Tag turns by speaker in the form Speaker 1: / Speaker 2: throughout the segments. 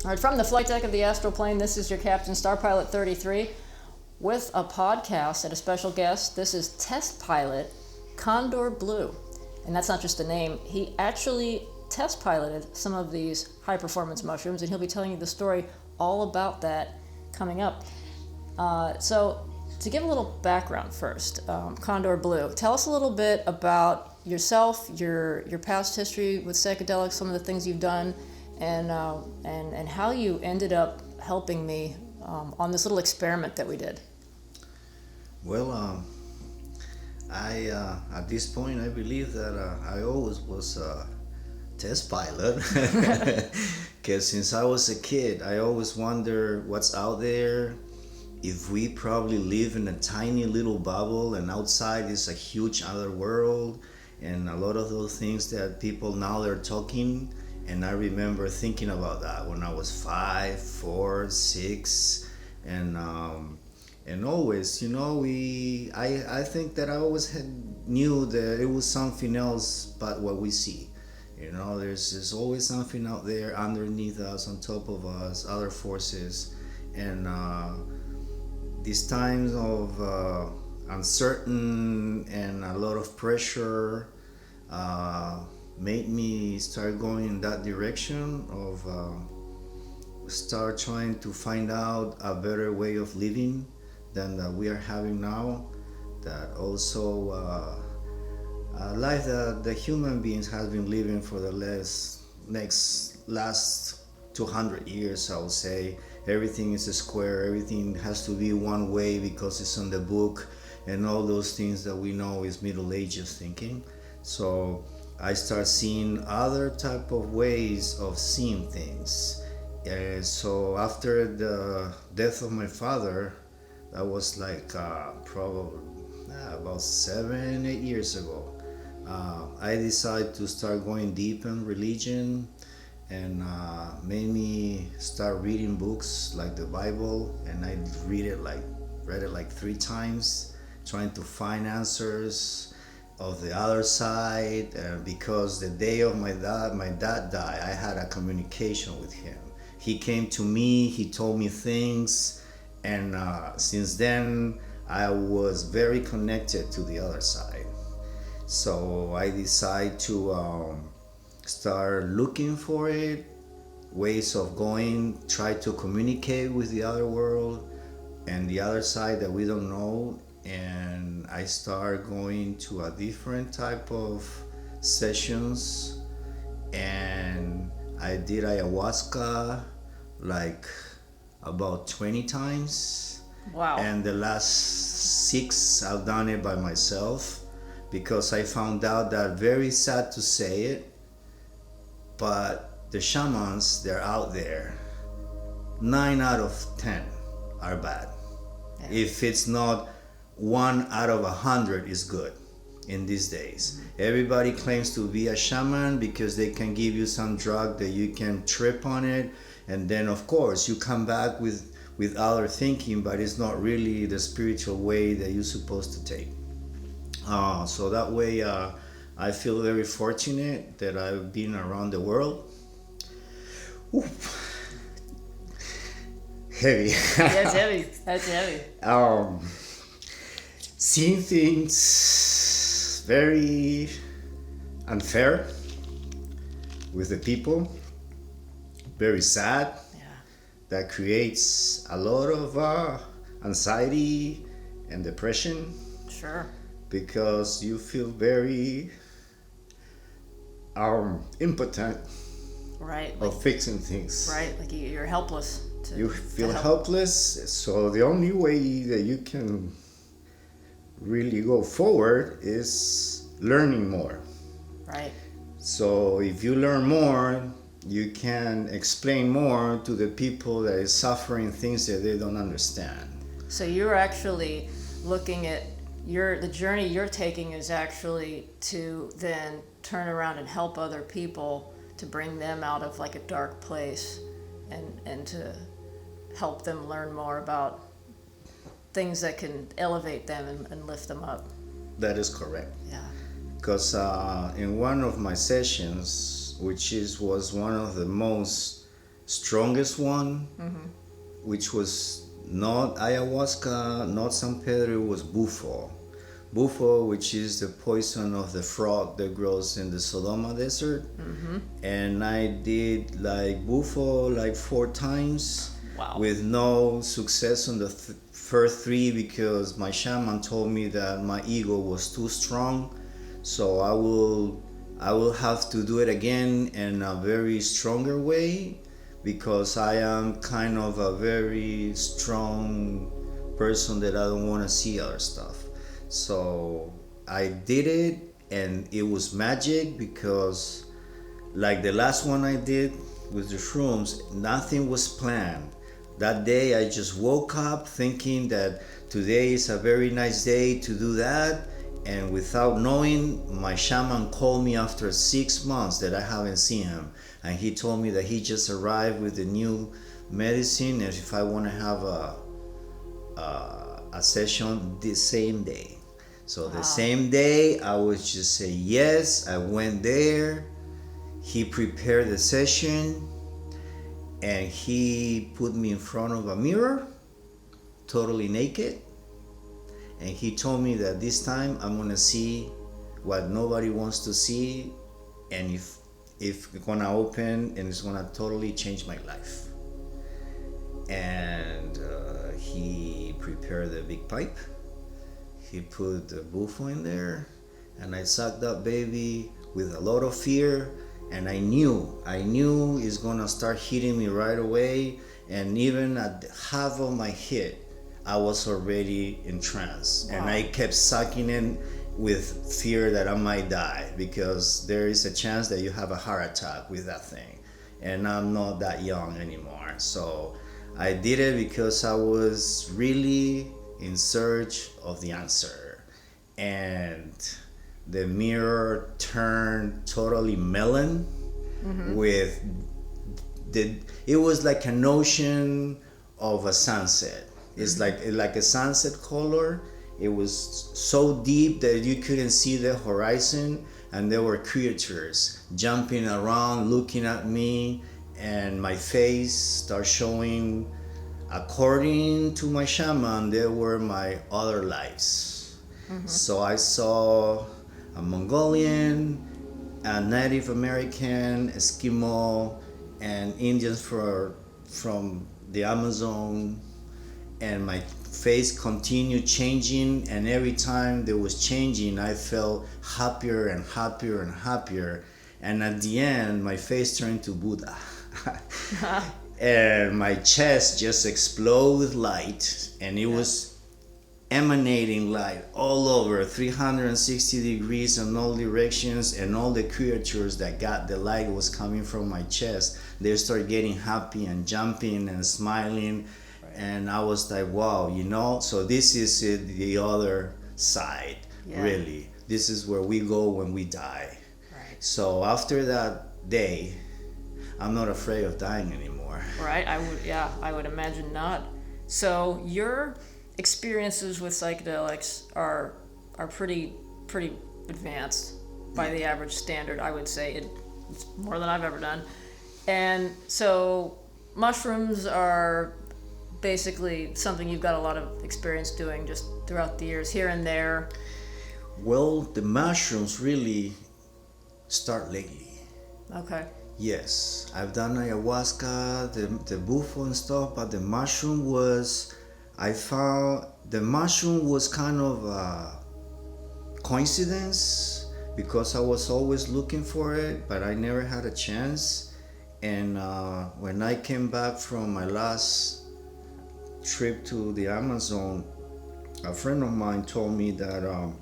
Speaker 1: All right, from the flight deck of the astral plane, this is your captain, Starpilot33, with a podcast and a special guest. This is test pilot Condorblue. And that's not just a name. He actually test piloted some of these high-performance mushrooms, and he'll be telling you the story all about that coming up. So to give a little background first, Condorblue, tell us a little bit about yourself, your past history with psychedelics, some of the things you've done, and how you ended up helping me on this little experiment that we did.
Speaker 2: Well, I at this point I believe that I always was a test pilot because since I was a kid I always wonder what's out there, if we probably live in a tiny little bubble and outside is a huge other world, and a lot of those things that people now they're talking. And I remember thinking about that when I was 5, 4, 6, and always, I think that I always knew that it was something else but what we see. There's always something out there underneath us, on top of us, other forces, and these times of uncertain and a lot of pressure made me start going in that direction of start trying to find out a better way of living than that we are having now, that also a life that the human beings has been living for the last 200 years. I would say everything is a square, everything has to be one way because it's on the book, and all those things that we know is Middle Ages thinking. So I start seeing other type of ways of seeing things. So after the death of my father, that was like probably about 7, 8 years ago, I decided to start going deep in religion, and made me start reading books like the Bible, and I read it like 3 times, trying to find answers of the other side, because the day of my dad died, I had a communication with him. He came to me, he told me things, and since then I was very connected to the other side. So I decided to start looking for it, ways of going, try to communicate with the other world and the other side that we don't know. And I started going to a different type of sessions, and I did ayahuasca like about 20 times.
Speaker 1: Wow.
Speaker 2: And the last 6 I've done it by myself, because I found out that, very sad to say it, but the shamans, they're out there, 9 out of 10 are bad. Yeah. If it's not 1 out of 100 is good in these days. Everybody claims to be a shaman because they can give you some drug that you can trip on it, and then of course you come back with other thinking, but it's not really the spiritual way that you're supposed to take. So that way I feel very fortunate that I've been around the world. Heavy.
Speaker 1: That's heavy. That's heavy.
Speaker 2: Seeing things very unfair with the people, very sad.
Speaker 1: Yeah.
Speaker 2: That creates a lot of anxiety and depression.
Speaker 1: Sure.
Speaker 2: Because you feel very impotent.
Speaker 1: Right.
Speaker 2: Of fixing things.
Speaker 1: Right. Like you're helpless.
Speaker 2: You feel helpless. So the only way that you can really go forward is learning more.
Speaker 1: Right.
Speaker 2: So if you learn more, you can explain more to the people that is suffering things that they don't understand.
Speaker 1: So you're actually looking at the journey you're taking is actually to then turn around and help other people, to bring them out of like a dark place, and to help them learn more about things that can elevate them and lift them up.
Speaker 2: That is correct.
Speaker 1: Yeah.
Speaker 2: Because in one of my sessions, which was one of the most strongest one, which was not ayahuasca, not San Pedro, it was Bufo. Bufo, which is the poison of the frog that grows in the Sodoma desert. And I did like Bufo like 4 times.
Speaker 1: Wow.
Speaker 2: With no success on the first 3 because my shaman told me that my ego was too strong. So I will have to do it again in a very stronger way because I am kind of a very strong person that I don't want to see other stuff. So I did it and it was magic because like the last one I did with the shrooms, nothing was planned. That day I just woke up thinking that today is a very nice day to do that, and without knowing, my shaman called me after 6 months that I haven't seen him, and he told me that he just arrived with the new medicine and if I want to have a session the same day. So the same day I would just say yes. I went there, he prepared the session, and he put me in front of a mirror, totally naked. And he told me that this time I'm gonna see what nobody wants to see, and if it's gonna open and it's gonna totally change my life. And he prepared the big pipe. He put the Bufo in there, and I sucked that baby with a lot of fear. And I knew it's gonna start hitting me right away. And even at half of my hit, I was already in trance. Wow. And I kept sucking in with fear that I might die because there is a chance that you have a heart attack with that thing. And I'm not that young anymore. So I did it because I was really in search of the answer. And the mirror turned totally melon with it was like an ocean of a sunset. It's like a sunset color. It was so deep that you couldn't see the horizon, and there were creatures jumping around looking at me, and my face started showing. According to my shaman, there were my other lives. So I saw a Mongolian, a Native American, Eskimo, and Indians from the Amazon, and my face continued changing, and every time there was changing, I felt happier and happier and happier, and at the end, my face turned to Buddha. And my chest just exploded with light, and it was emanating light all over 360 degrees in all directions, and all the creatures that got the light was coming from my chest. They started getting happy and jumping and smiling, and I was like, wow, so this is the other side. Really, this is where we go when we die. So after that day, I'm not afraid of dying anymore.
Speaker 1: Right, I would imagine not. So your experiences with psychedelics are pretty advanced by the average standard. I would say it's more than I've ever done. And so mushrooms are basically something you've got a lot of experience doing just throughout the years, here and there.
Speaker 2: Well, the mushrooms really start lately.
Speaker 1: Okay.
Speaker 2: Yes, I've done ayahuasca, the Bufo and stuff, but the mushroom was, I found the mushroom was kind of a coincidence because I was always looking for it, but I never had a chance. And when I came back from my last trip to the Amazon, a friend of mine told me that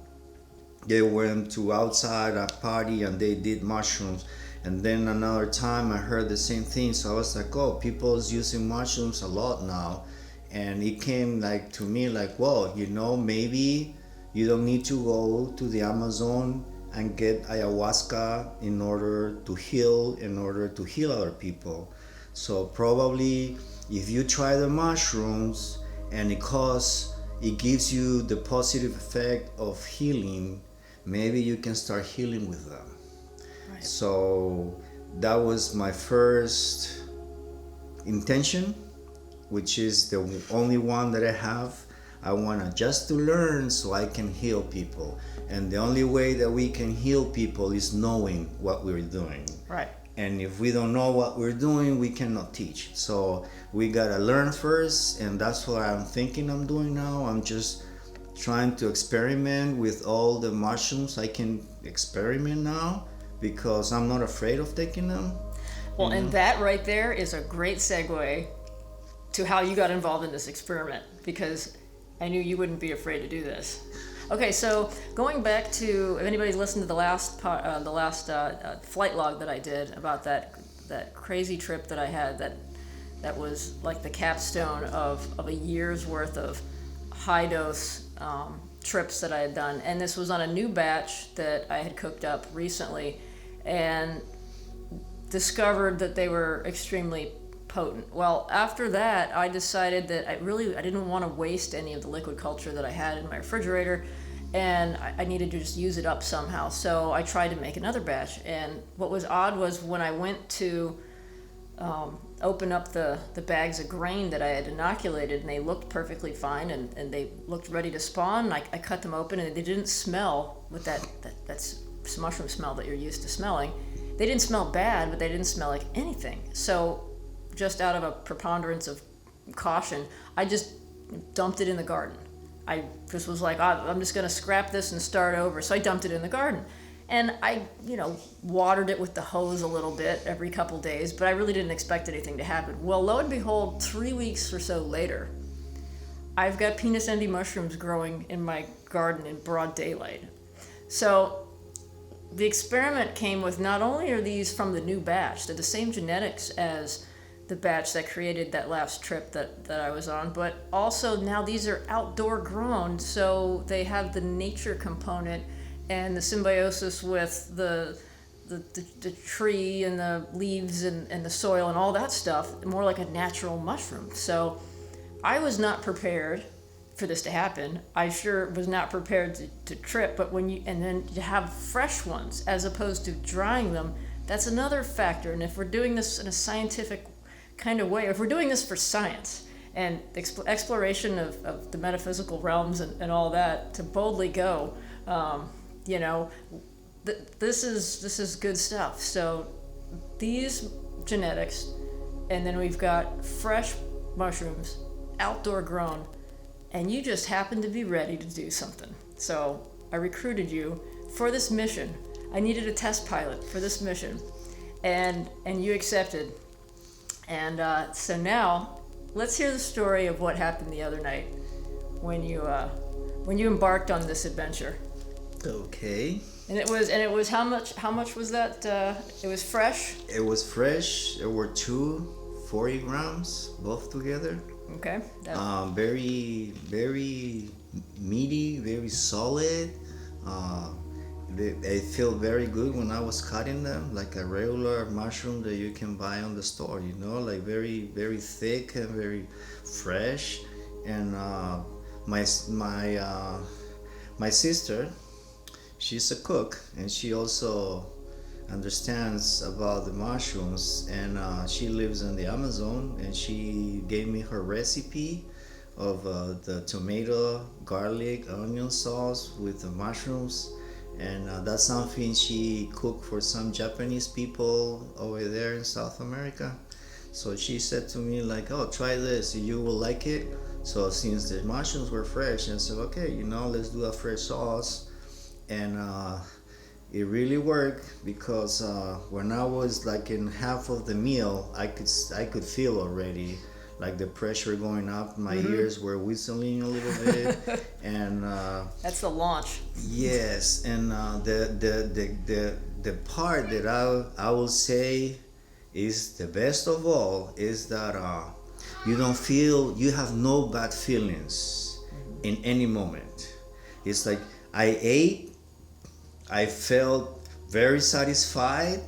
Speaker 2: they went to outside a party and they did mushrooms. And then another time I heard the same thing, so I was like, oh, people's using mushrooms a lot now. And it came like to me like, well, maybe you don't need to go to the Amazon and get ayahuasca in order to heal other people. So probably if you try the mushrooms and it gives you the positive effect of healing, maybe you can start healing with them. So that was my first intention, which is the only one that I have. I want to just to learn so I can heal people. And the only way that we can heal people is knowing what we're doing.
Speaker 1: Right.
Speaker 2: And if we don't know what we're doing, we cannot teach. So we gotta learn first, and that's what I'm thinking I'm doing now. I'm just trying to experiment with all the mushrooms I can experiment now, because I'm not afraid of taking them.
Speaker 1: Well, and that right there is a great segue to how you got involved in this experiment, because I knew you wouldn't be afraid to do this. Okay, so going back to, if anybody's listened to the last flight log that I did about that crazy trip that I had, that was like the capstone of a year's worth of high dose trips that I had done, and this was on a new batch that I had cooked up recently, and discovered that they were extremely potent. Well, after that, I decided that I didn't want to waste any of the liquid culture that I had in my refrigerator, and I needed to just use it up somehow. So I tried to make another batch, and what was odd was when I went to open up the bags of grain that I had inoculated, and they looked perfectly fine, and they looked ready to spawn. I cut them open, and they didn't smell with that mushroom smell that you're used to smelling. They didn't smell bad, but they didn't smell like anything. So just out of a preponderance of caution, I just dumped it in the garden. I just was like, I'm just going to scrap this and start over. So I dumped it in the garden. And I, watered it with the hose a little bit every couple days, but I really didn't expect anything to happen. Well, lo and behold, 3 weeks or so later, I've got penis envy mushrooms growing in my garden in broad daylight. So the experiment came with, not only are these from the new batch, they're the same genetics as the batch that created that last trip that I was on, but also now these are outdoor grown, so they have the nature component and the symbiosis with the tree and the leaves and the soil and all that stuff, more like a natural mushroom. So I was not prepared for this to happen. I sure was not prepared to trip, but then to have fresh ones as opposed to drying them, that's another factor. And if we're doing this in a scientific kind of way, if we're doing this for science and exploration of the metaphysical realms and all that, to boldly go, this is good stuff. So these genetics, and then we've got fresh mushrooms, outdoor grown, and you just happen to be ready to do something. So I recruited you for this mission. I needed a test pilot for this mission, and you accepted. And so now let's hear the story of what happened the other night when you embarked on this adventure.
Speaker 2: Okay.
Speaker 1: And it was how much was that? It was fresh?
Speaker 2: It was fresh. There were 40 grams both together.
Speaker 1: Okay.
Speaker 2: Very, very meaty, very solid. They feel very good when I was cutting them, like a regular mushroom that you can buy on the store, like very, very thick and very fresh. And my sister, she's a cook, and she also understands about the mushrooms, and she lives in the Amazon, and she gave me her recipe of the tomato, garlic, onion sauce with the mushrooms. And that's something she cooked for some Japanese people over there in South America. So she said to me like, oh, try this, you will like it. So since the mushrooms were fresh, I said, okay, let's do a fresh sauce. And it really worked, because when I was like in half of the meal, I could feel already like the pressure going up. My ears were whistling a little bit, and
Speaker 1: that's the launch.
Speaker 2: Yes, and the part that I will say is the best of all is that you have no bad feelings in any moment. It's like I ate, I felt very satisfied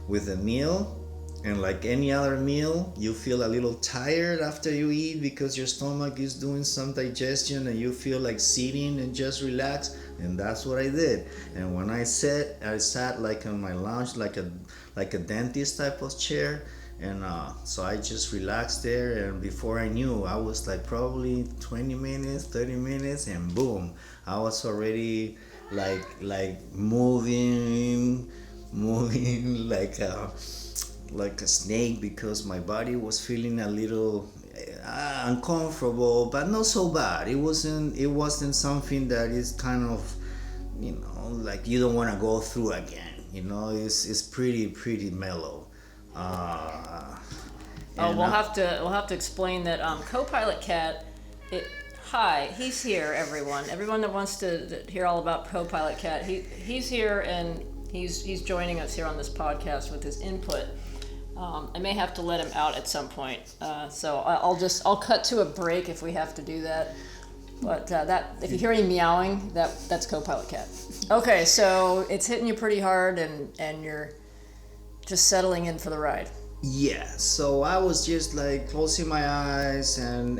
Speaker 2: with the meal. And like any other meal, you feel a little tired after you eat because your stomach is doing some digestion, and you feel like sitting and just relax. And that's what I did. And when I sat like on my lounge, like a dentist type of chair, And so I just relaxed there, and before I knew, I was like probably 20 minutes, 30 minutes, and boom, I was already like moving like a snake, because my body was feeling a little uncomfortable, but not so bad. It wasn't something that is kind of, like you don't want to go through again. It's pretty mellow.
Speaker 1: We'll have to explain that Co-Pilot Cat. Hi, he's here. Everyone that wants to hear all about Co-Pilot Cat, he's here, and he's joining us here on this podcast with his input. I may have to let him out at some point, so I'll cut to a break if we have to do that. But that if you hear any meowing, that's Co-Pilot Cat. Okay, so it's hitting you pretty hard, and you're just settling in for the ride.
Speaker 2: Yeah, so I was just like closing my eyes and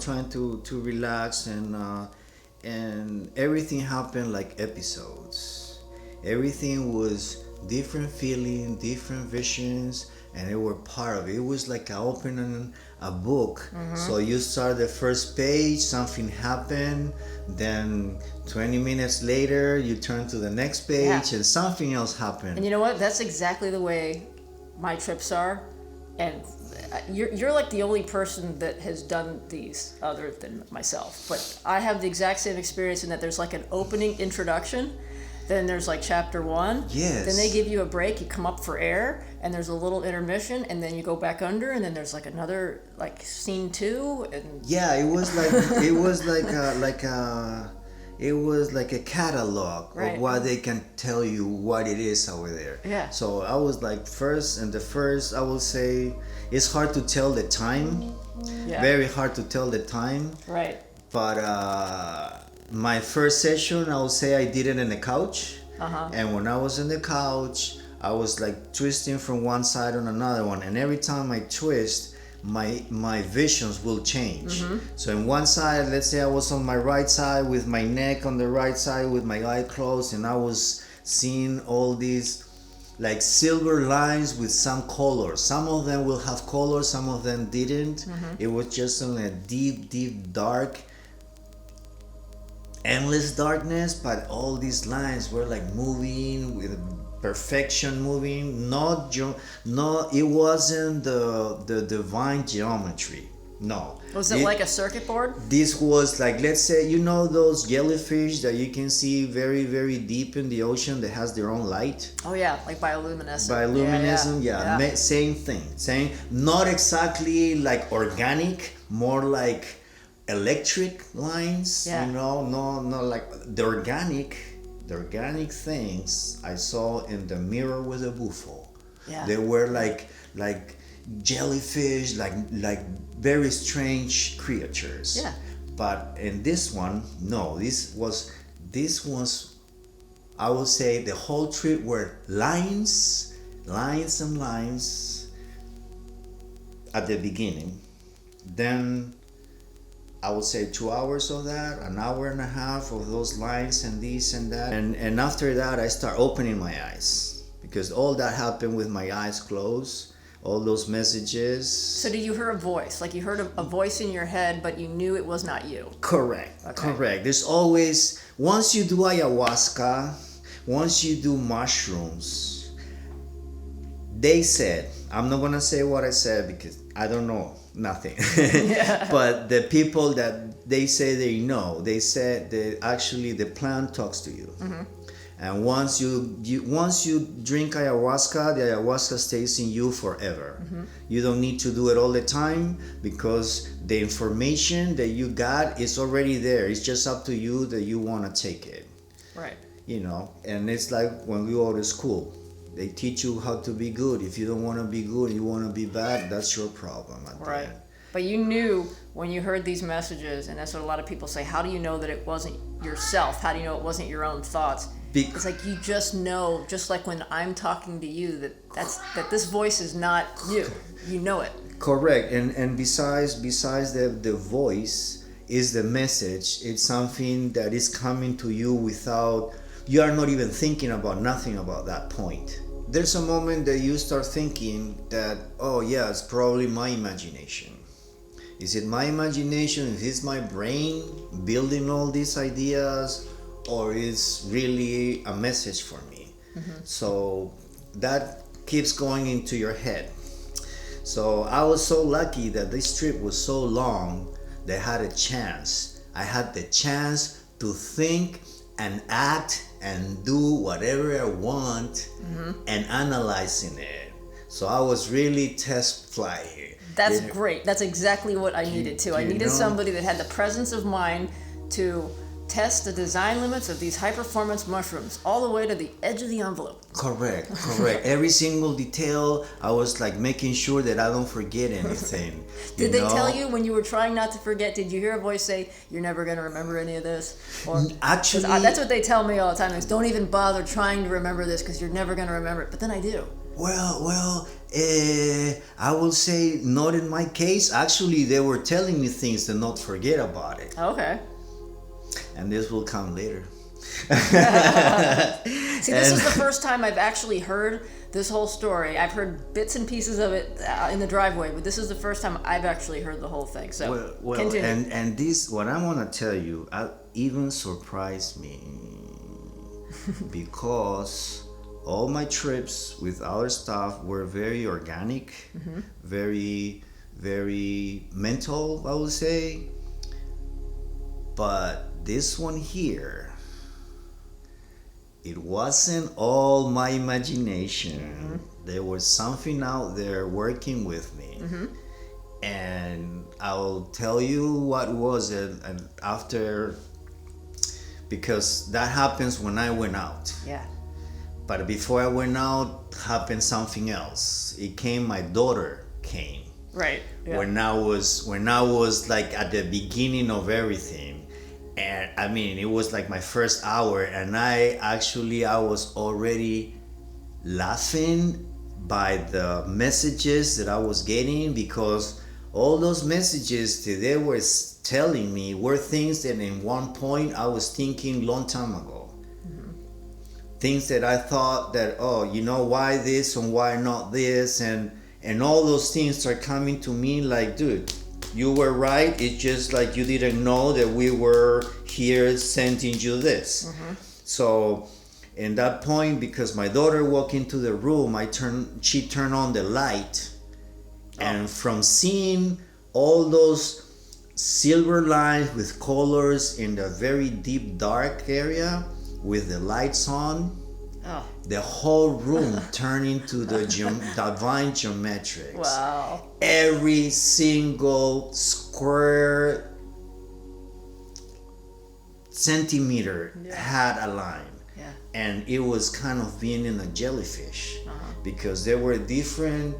Speaker 2: trying to relax, and everything happened like episodes. Everything was different feeling, different visions, and they were part of it. It was like opening a book. So you start the first page, something happened, then 20 minutes later you turn to the next page, and something else happened.
Speaker 1: And you know what? That's exactly the way my trips are, and you're like the only person that has done these other than myself. But I have the exact same experience in that there's like an opening introduction, then there's like chapter 1.
Speaker 2: Yes.
Speaker 1: Then they give you a break, you come up for air, and there's a little intermission, and then you go back under, and then there's like another like scene 2, and
Speaker 2: yeah, it was like a catalog
Speaker 1: right.
Speaker 2: of what they can tell you what it is over there.
Speaker 1: Yeah.
Speaker 2: So I was like first I will say it's hard to tell the time.
Speaker 1: Yeah.
Speaker 2: Very hard to tell the time.
Speaker 1: Right.
Speaker 2: But my first session, I would say I did it in the couch. And when I was in the couch, I was like twisting from one side on another one, and every time I twist, my visions will change. So in one side, let's say I was on my right side with my neck on the right side with my eye closed, and I was seeing all these like silver lines with some color. Some of them will have color, some of them didn't. It was just in a deep dark, endless darkness, but all these lines were like moving with perfection, moving. No, it wasn't the divine geometry. No.
Speaker 1: Was it like a circuit board?
Speaker 2: This was like, let's say, those jellyfish that you can see very, very deep in the ocean that has their own light?
Speaker 1: Oh yeah, like bioluminescent.
Speaker 2: Bioluminescent, yeah. Same thing. Not exactly like organic, more like electric lines. No, like the organic things I saw in the mirror with a Bufo.
Speaker 1: Yeah.
Speaker 2: They were like jellyfish, like very strange creatures.
Speaker 1: Yeah.
Speaker 2: But in this one, no, this was I would say the whole trip were lines and lines at the beginning. Then I would say 2 hours of that, an hour and a half of those lines and this and that. And after that, I start opening my eyes, because all that happened with my eyes closed, all those messages.
Speaker 1: So did you hear a voice? Like you heard a voice in your head, but you knew it was not you?
Speaker 2: Correct.
Speaker 1: Okay.
Speaker 2: Correct. There's always, once you do ayahuasca, once you do mushrooms, they said, I'm not going to say what I said because I don't know nothing. But the people that they say they said that actually the plant talks to you. And once you drink ayahuasca, the ayahuasca stays in you forever. You don't need to do it all the time, because the information that you got is already there. It's just up to you that you want to take it.
Speaker 1: Right.
Speaker 2: And it's like when we go to school. They teach you how to be good. If you don't want to be good, you want to be bad, that's your problem.
Speaker 1: Right. But you knew when you heard these messages, and that's what a lot of people say, how do you know that it wasn't yourself? How do you know it wasn't your own thoughts? It's like you just know, just like when I'm talking to you, that this voice is not you. You know it.
Speaker 2: Correct. And besides the voice is the message. It's something that is coming to you without you are not even thinking about nothing about that point. There's a moment that you start thinking that, oh yeah, it's probably my imagination. Is it my imagination? Is it my brain building all these ideas, or is really a message for me? So that keeps going into your head. So I was so lucky that this trip was so long that I had a chance. I had the chance to think and act and do whatever I want and analyzing it. So I was really test fly here.
Speaker 1: That's great. That's exactly what I needed too. I needed somebody that had the presence of mind to test the design limits of these high performance mushrooms all the way to the edge of the envelope.
Speaker 2: Correct. Every single detail, I was like making sure that I don't forget anything.
Speaker 1: Did they tell you when you were trying not to forget, did you hear a voice say, you're never going to remember any of this? Or,
Speaker 2: actually,
Speaker 1: that's what they tell me all the time, is don't even bother trying to remember this because you're never going to remember it. But then I do.
Speaker 2: Well, I will say not in my case. Actually, they were telling me things to not forget about it.
Speaker 1: Okay.
Speaker 2: And this will come later.
Speaker 1: See, this is the first time I've actually heard this whole story. I've heard bits and pieces of it in the driveway, but this is the first time I've actually heard the whole thing. So, continue.
Speaker 2: and this, what I want to tell you, even surprised me because all my trips with other stuff were very organic, very, very mental, I would say. But this one here, it wasn't all my imagination. There was something out there working with me. And I'll tell you what was it, and after, because that happens when I went out.
Speaker 1: Yeah.
Speaker 2: But before I went out, happened something else. My daughter came.
Speaker 1: Right. Yeah.
Speaker 2: When I was like at the beginning of everything. And I mean, it was like my first hour, and I was already laughing by the messages that I was getting, because all those messages that they were telling me were things that in one point I was thinking long time ago. Things that I thought that, oh, you know, why this and why not this, and all those things are coming to me like, dude, you were right. It's just like you didn't know that we were here sending you this. So in that point, because my daughter walked into the room, she turned on the light, and from seeing all those silver lines with colors in the very deep dark area with the lights on, the whole room turned into the divine geometrics.
Speaker 1: Wow.
Speaker 2: Every single square centimeter had a line.
Speaker 1: Yeah.
Speaker 2: And it was kind of being in a jellyfish, because there were different,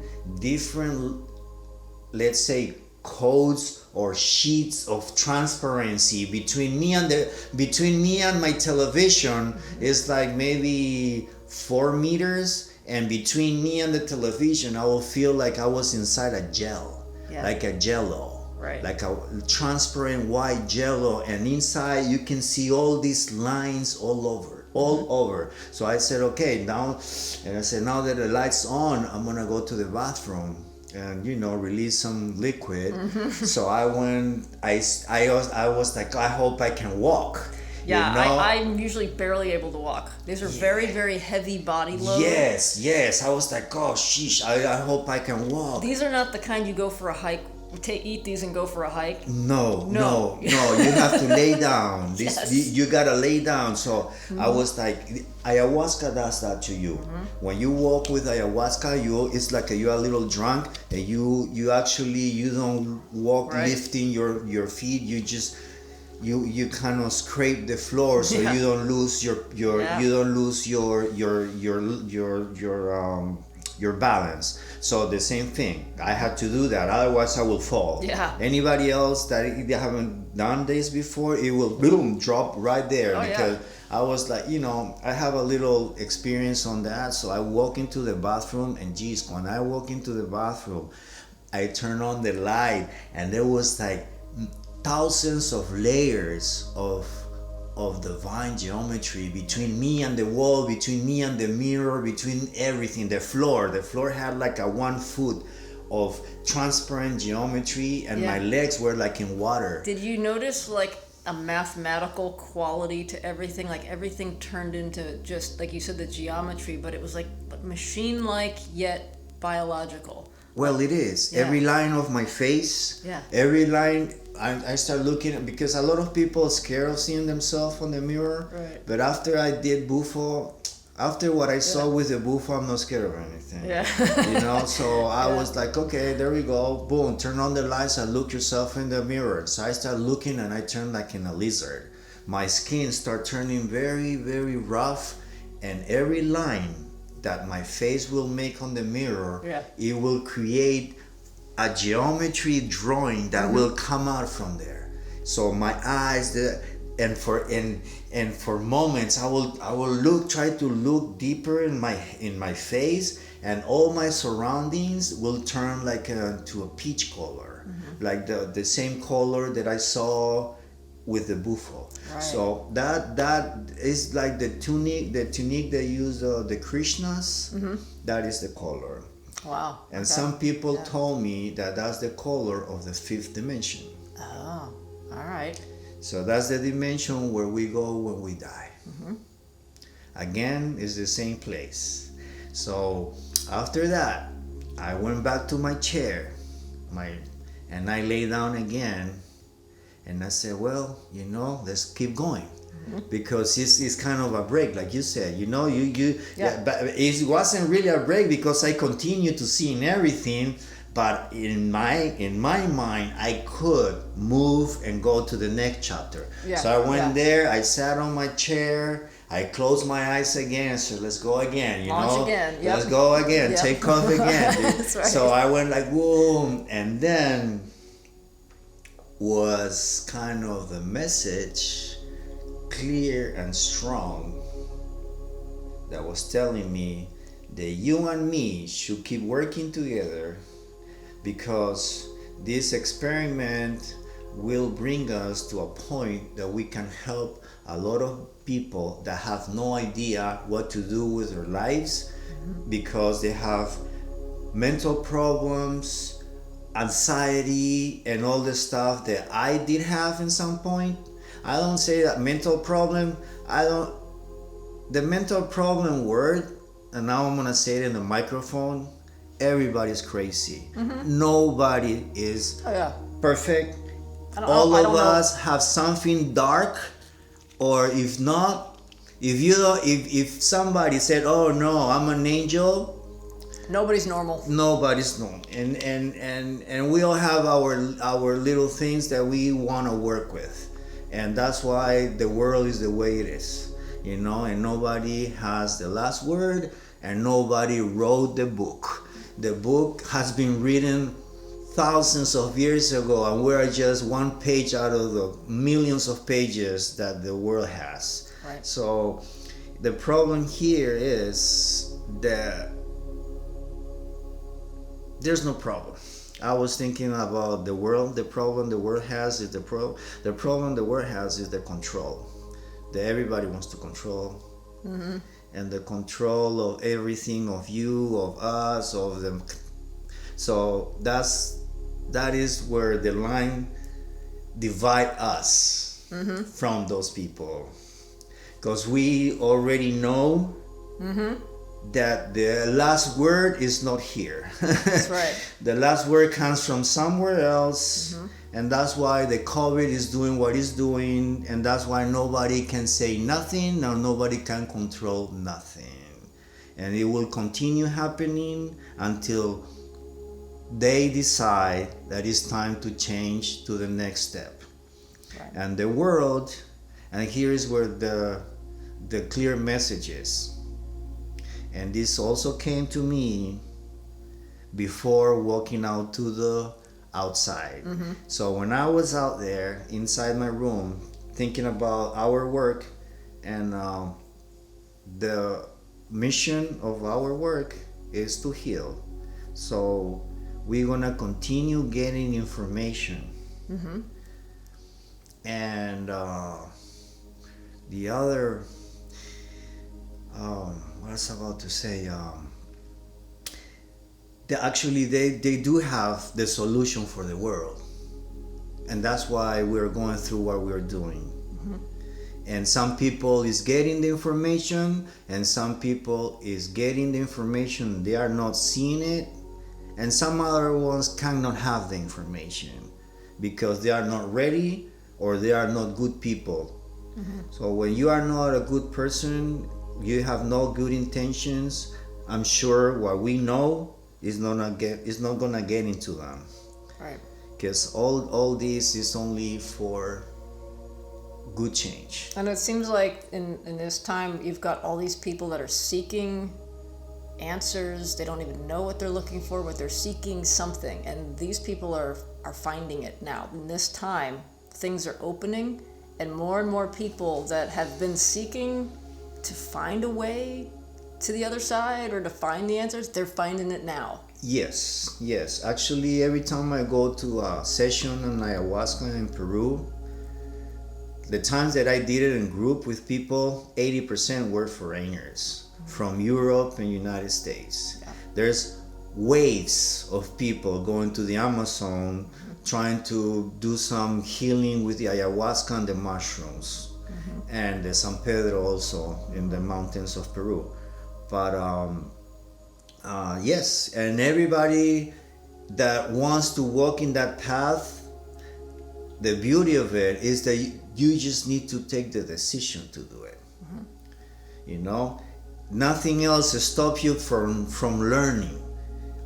Speaker 2: let's say, codes or sheets of transparency between me and my television. Is like maybe 4 meters, and between me and the television I will feel like I was inside a gel, like a jello, like a transparent white jello, and inside you can see all these lines all over. So I said, okay, now that the light's on, I'm gonna go to the bathroom and release some liquid. So I went. I was like, I hope I can walk.
Speaker 1: Yeah, I'm usually barely able to walk. These are very, very heavy body load.
Speaker 2: Yes. I was like, oh sheesh, I hope I can walk.
Speaker 1: These are not the kind you go for a hike. Eat these and go for a hike.
Speaker 2: No. You have to lay down. You gotta lay down. So I was like, ayahuasca does that to you. When you walk with ayahuasca, it's like you're a little drunk, and you don't walk lifting your feet. You just you kind of scrape the floor, so you don't lose your balance. So the same thing, I had to do that, otherwise I will fall. Anybody else that they haven't done this before, it will boom drop right there. Because I was like, I have a little experience on that. So I walk into the bathroom, and geez, when I walk into the bathroom, I turn on the light, and there was like thousands of layers of of divine geometry between me and the wall, between me and the mirror, between everything. The floor had like a 1 foot of transparent geometry, and my legs were like in water.
Speaker 1: Did you notice like a mathematical quality to everything? Like everything turned into just like you said, the geometry, but it was like machine-like yet biological.
Speaker 2: Well, it is. Every line of my face, every line, I start looking at, because a lot of people are scared of seeing themselves on the mirror.
Speaker 1: Right.
Speaker 2: But after I did Bufo, after what I saw with the Bufo, I'm not scared of anything.
Speaker 1: Yeah.
Speaker 2: You know, so I was like, okay, there we go. Boom, turn on the lights and look yourself in the mirror. So I start looking and I turn like in a lizard. My skin start turning very, very rough, and every line that my face will make on the mirror, it will create a geometry drawing that will come out from there. So my eyes, and for moments I will try to look deeper in my face, and all my surroundings will turn like to a peach color, like the same color that I saw with the Bufo. Right. So that is like the tunic they use, the Krishnas. That is the color.
Speaker 1: Wow.
Speaker 2: And some people told me that that's the color of the 5th dimension.
Speaker 1: Oh, all right.
Speaker 2: So that's the dimension where we go when we die. Again, it's the same place. So after that, I went back to my chair, and I lay down again, and I said, well, let's keep going. Because it's kind of a break, like you said, but it wasn't really a break, because I continued to see in everything, but in my mind, I could move and go to the next chapter. So I went there, I sat on my chair, I closed my eyes again, and said, let's go again,
Speaker 1: Launch again. Yep.
Speaker 2: Let's go again, take off again.
Speaker 1: That's right.
Speaker 2: So I went like, whoa, and then was kind of the message, clear and strong, that was telling me that you and me should keep working together, because this experiment will bring us to a point that we can help a lot of people that have no idea what to do with their lives, because they have mental problems, anxiety, and all the stuff that I did have in some point. I don't say that mental problem, the mental problem word, and now I'm gonna say it in the microphone, everybody's crazy. Nobody is perfect. All of us have something dark, or if not, if somebody said, oh no, I'm an angel,
Speaker 1: nobody's normal.
Speaker 2: Nobody's normal. And we all have our little things that we want to work with. And that's why the world is the way it is, and nobody has the last word, and nobody wrote the book. The book has been written thousands of years ago, and we're just one page out of the millions of pages that the world has.
Speaker 1: Right.
Speaker 2: So the problem here is that there's no problem. I was thinking about the world. The problem the world has is the problem the world has is the control that everybody wants to control, and the control of everything, of you, of us, of them. So that is where the line divide us from those people, because we already know that the last word is not here.
Speaker 1: That's right.
Speaker 2: The last word comes from somewhere else, and that's why the COVID is doing what it's doing, and that's why nobody can say nothing, or nobody can control nothing. And it will continue happening until they decide that it's time to change to the next step. Right. And the world, and here is where the clear message is. And this also came to me before walking out to the outside. So when I was out there inside my room thinking about our work, and the mission of our work is to heal. So we're gonna continue getting information, and the other, what was I about to say? They do have the solution for the world, and that's why we're going through what we're doing. And some people is getting the information, and some people is getting the information, they are not seeing it, and some other ones cannot have the information because they are not ready or they are not good people. So when you are not a good person, you have no good intentions, I'm sure what we know is not gonna get into them.
Speaker 1: Right.
Speaker 2: Because all this is only for good change.
Speaker 1: And it seems like in this time you've got all these people that are seeking answers. They don't even know what they're looking for, but they're seeking something, and these people are finding it now. In this time, things are opening, and more people that have been seeking to find a way to the other side or to find the answers, they're finding it now.
Speaker 2: Yes. Actually, every time I go to a session on ayahuasca in Peru, the times that I did it in group with people, 80% were foreigners from Europe and United States.
Speaker 1: Yeah.
Speaker 2: There's waves of people going to the Amazon trying to do some healing with the ayahuasca and the mushrooms, and the San Pedro also in the mountains of Peru. But yes, and everybody that wants to walk in that path, the beauty of it is that you just need to take the decision to do it. You know, nothing else stops you from learning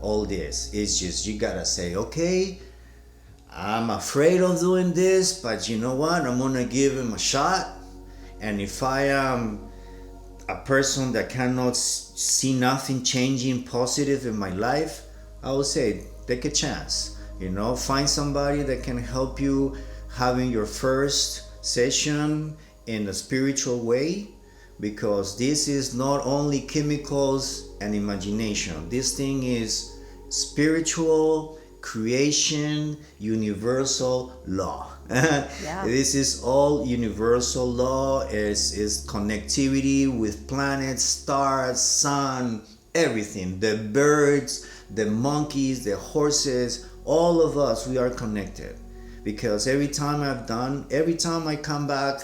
Speaker 2: all this. It's just you gotta say, okay, I'm afraid of doing this, but you know what, I'm gonna give him a shot. And if I am a person that cannot see nothing changing positive in my life, I would say take a chance. You know, find somebody that can help you having your first session in a spiritual way, because this is not only chemicals and imagination. This thing is spiritual creation, universal law.
Speaker 1: Yeah.
Speaker 2: This is all universal law. Is connectivity with planets, stars, sun, everything. The birds, the monkeys, the horses, all of us, we are connected. Because every time I come back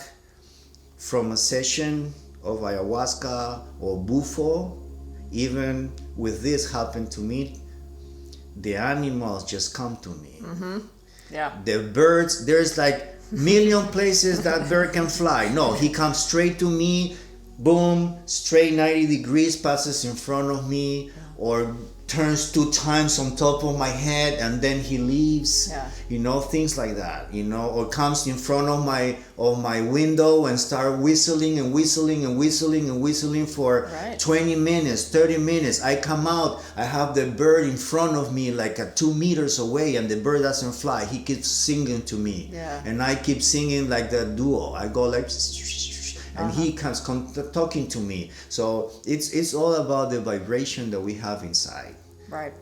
Speaker 2: from a session of ayahuasca or Bufo, even with this happened to me, the animals just come to me.
Speaker 1: Yeah.
Speaker 2: The birds, there's like million places that bird can fly. No, he comes straight to me, boom, straight 90 degrees, passes in front of me, or turns 2 times on top of my head and then he leaves.
Speaker 1: Yeah.
Speaker 2: You know, things like that, you know, or comes in front of my window and start whistling for 20 minutes, 30 minutes. I come out, I have the bird in front of me like 2 meters away, and the bird doesn't fly. He keeps singing to me.
Speaker 1: Yeah.
Speaker 2: And I keep singing like the duo. I go like and he comes talking to me. So it's all about the vibration that we have inside.
Speaker 1: Right.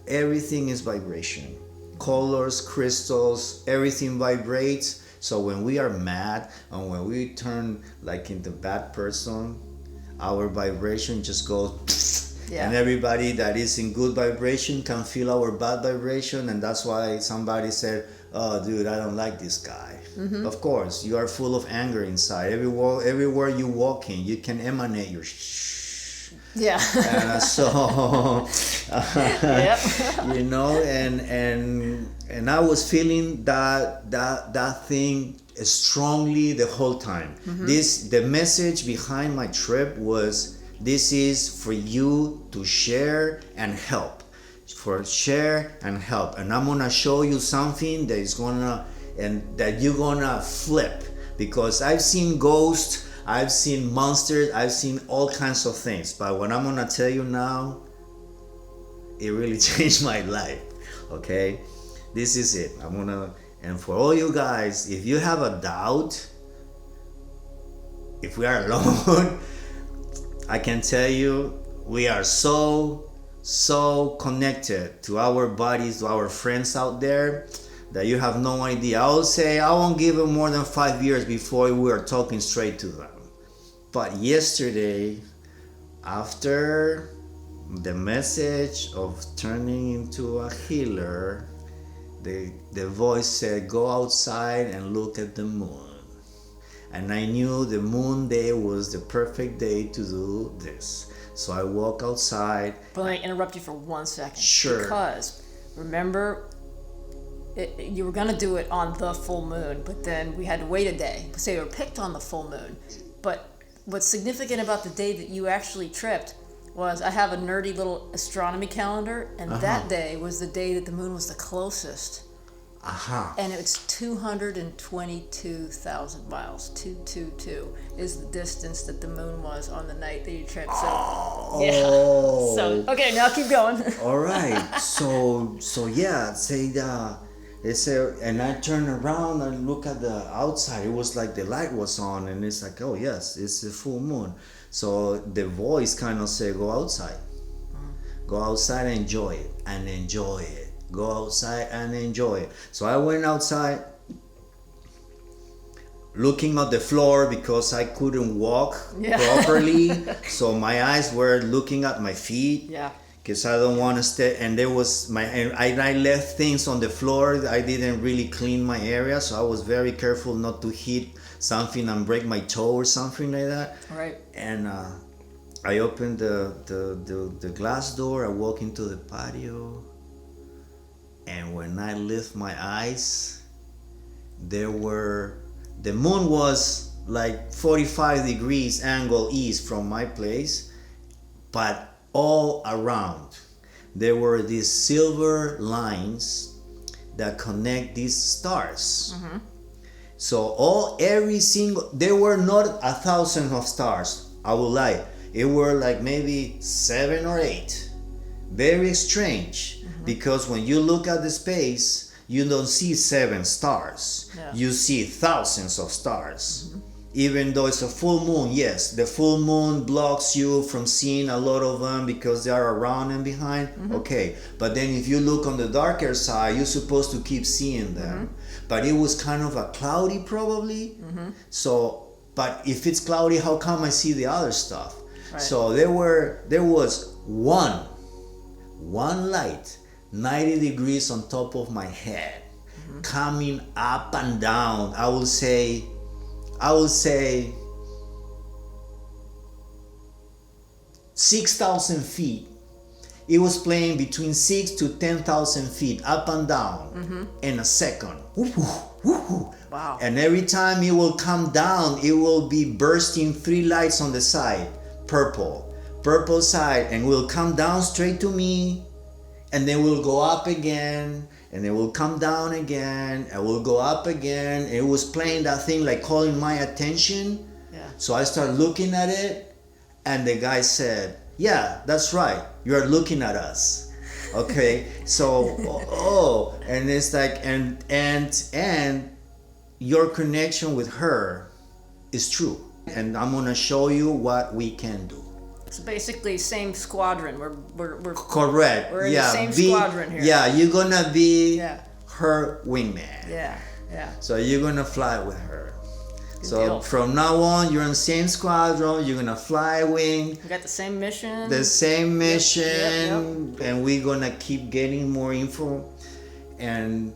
Speaker 2: Everything is vibration. Colors, crystals, everything vibrates. So when we are mad and when we turn like into bad person, our vibration just goes.
Speaker 1: Yeah.
Speaker 2: And everybody that is in good vibration can feel our bad vibration, and that's why somebody said, "Oh, dude, I don't like this guy." Of course, you are full of anger inside. Everywhere you walk in, you can emanate your
Speaker 1: Yeah.
Speaker 2: so
Speaker 1: Yep.
Speaker 2: you know, and I was feeling that thing strongly the whole time. The message behind my trip was, this is for you to share and help. And I'm gonna show you something that is that you're gonna flip, because I've seen ghosts, I've seen monsters, I've seen all kinds of things, but what I'm gonna tell you now, it really changed my life. Okay, this is it. And for all you guys, if you have a doubt if we are alone, I can tell you we are so connected to our bodies, to our friends out there, that you have no idea. I would say I won't give them more than 5 years before we are talking straight to them. But yesterday, after the message of turning into a healer, the voice said, go outside and look at the moon. And I knew the moon day was the perfect day to do this. So I walk outside.
Speaker 1: But let me interrupt you for 1 second.
Speaker 2: Sure.
Speaker 1: Because remember, you were going to do it on the full moon, but then we had to wait a day. So you were picked on the full moon. But what's significant about the day that you actually tripped was I have a nerdy little astronomy calendar, and that day was the day that the moon was the closest. And it's 222,000 miles. 222 is the distance that the moon was on the night that you tripped. So, yeah. So, okay, now keep going.
Speaker 2: All right. So yeah, and I turn around and look at the outside. It was like the light was on, and it's like, oh yes, it's the full moon. So the voice kind of said, go outside. Go outside and enjoy it, and enjoy it. Go outside and enjoy it. So I went outside, looking at the floor because I couldn't walk properly. So my eyes were looking at my feet.
Speaker 1: Yeah.
Speaker 2: Because I don't want to stay. And there was I left things on the floor. I didn't really clean my area, so I was very careful not to hit something and break my toe or something like that.
Speaker 1: Right.
Speaker 2: And I opened the glass door. I walk into the patio. And when I lift my eyes, the moon was like 45 degrees angle east from my place, but all around there were these silver lines that connect these stars. So there were not 1,000 of stars, I will lie. It were like maybe 7 or 8. Very strange. Because when you look at the space, you don't see 7 stars.
Speaker 1: Yeah.
Speaker 2: You see thousands of stars. Even though it's a full moon, yes, the full moon blocks you from seeing a lot of them because they are around and behind. Okay, but then if you look on the darker side, you're supposed to keep seeing them. But it was kind of a cloudy probably. So, but if it's cloudy, how come I see the other stuff?
Speaker 1: Right.
Speaker 2: So there was one light 90 degrees on top of my head, coming up and down. I will say 6,000 feet. It was playing between 6 to 10,000 feet up and down in a second.
Speaker 1: Wow.
Speaker 2: And every time it will come down, it will be bursting 3 lights on the side, purple side, and will come down straight to me. And then we'll go up again, and then we'll come down again, and we'll go up again. And it was playing that thing, like calling my attention.
Speaker 1: Yeah.
Speaker 2: So I started looking at it, and the guy said, yeah, that's right, you're looking at us. Okay, so, and it's like, and your connection with her is true. And I'm gonna show you what we can do.
Speaker 1: So basically, same squadron. We're
Speaker 2: correct.
Speaker 1: We're in the same squadron here.
Speaker 2: Yeah, you're gonna be her wingman.
Speaker 1: Yeah.
Speaker 2: So you're gonna fly with her.
Speaker 1: Good deal.
Speaker 2: From now on, you're in the same squadron. You're gonna fly wing.
Speaker 1: We got the same mission.
Speaker 2: The same mission,
Speaker 1: Yep.
Speaker 2: And we're gonna keep getting more info. And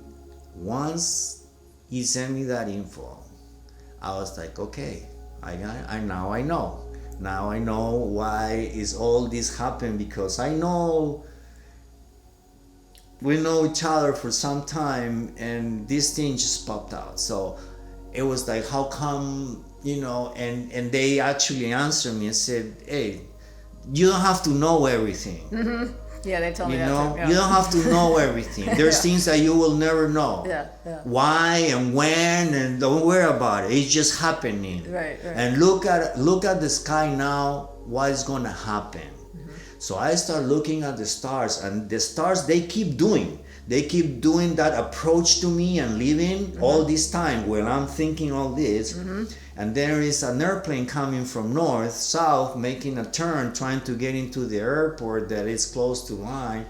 Speaker 2: once he sent me that info, I was like, okay, I know. Now I know why is all this happened, because I know we know each other for some time, and this thing just popped out. So it was like, how come, and they actually answered me and said, hey, you don't have to know everything.
Speaker 1: Yeah, they told me that too. Yeah.
Speaker 2: You don't have to know everything. There's things that you will never know.
Speaker 1: Yeah.
Speaker 2: Why and when, and don't worry about it. It's just happening.
Speaker 1: Right.
Speaker 2: And look at the sky now. What is gonna happen? So I start looking at the stars, and the stars, they keep doing that approach to me and leaving all this time when I'm thinking all this. And there is an airplane coming from north, south, making a turn, trying to get into the airport that is close to mine.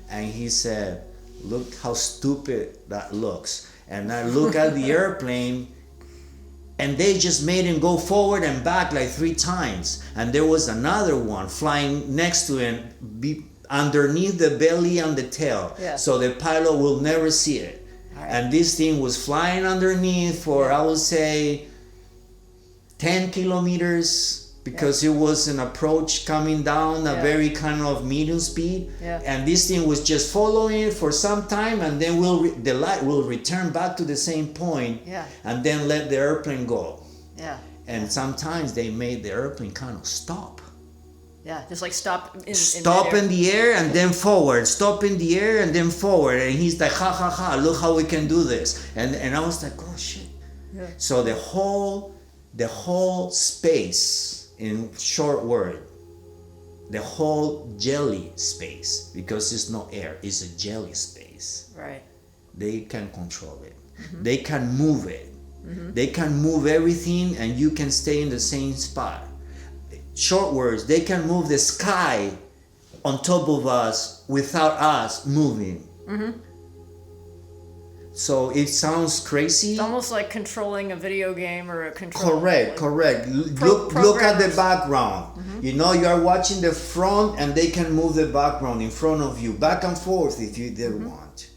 Speaker 2: And he said, look how stupid that looks. And I look at the airplane, And they just made him go forward and back like 3 times. And there was another one flying next to him, underneath the belly and the tail.
Speaker 1: Yeah.
Speaker 2: So the pilot will never see it.
Speaker 1: Right.
Speaker 2: And this thing was flying underneath for, I would say, 10 kilometers, because it was an approach coming down a very kind of medium speed.
Speaker 1: Yeah.
Speaker 2: And this thing was just following it for some time, and then the light will return back to the same point, and then let the airplane go.
Speaker 1: Yeah.
Speaker 2: And sometimes they made the airplane kind of stop.
Speaker 1: Yeah, just like stop
Speaker 2: in the air and then forward, stop in the air and then forward. And he's like, ha ha ha, look how we can do this. And I was like, oh shit.
Speaker 1: Yeah.
Speaker 2: So the whole space, in short word, the whole jelly space, because it's no air, it's a jelly space.
Speaker 1: Right.
Speaker 2: They can control it. Mm-hmm. They can move it. Mm-hmm. They can move everything, and you can stay in the same spot. Short words, they can move the sky on top of us without us moving. Mm-hmm. So it sounds crazy.
Speaker 1: It's almost like controlling a video game or a control.
Speaker 2: Correct. Look at the background. Mm-hmm. You know, you are watching the front, and they can move the background in front of you, back and forth if they want.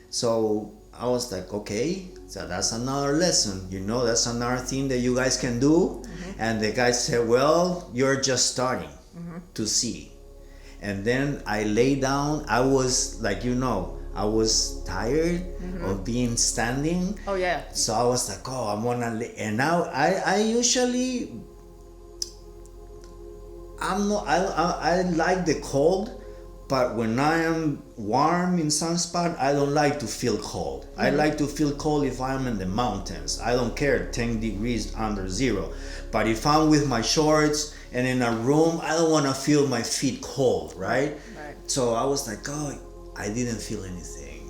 Speaker 2: So I was like, okay, so that's another lesson. You know, that's another thing that you guys can do. Mm-hmm. And the guy said, well, you're just starting to see. And then I lay down. I was like, I was tired of being standing.
Speaker 1: Oh yeah.
Speaker 2: So I was like, oh, I'm gonna lay. And now I usually, I like the cold, but when I am warm in some spot, I don't like to feel cold. I like to feel cold if I'm in the mountains. I don't care 10 degrees under zero. But if I'm with my shorts and in a room, I don't want to feel my feet cold, right? So I was like, oh, I didn't feel anything.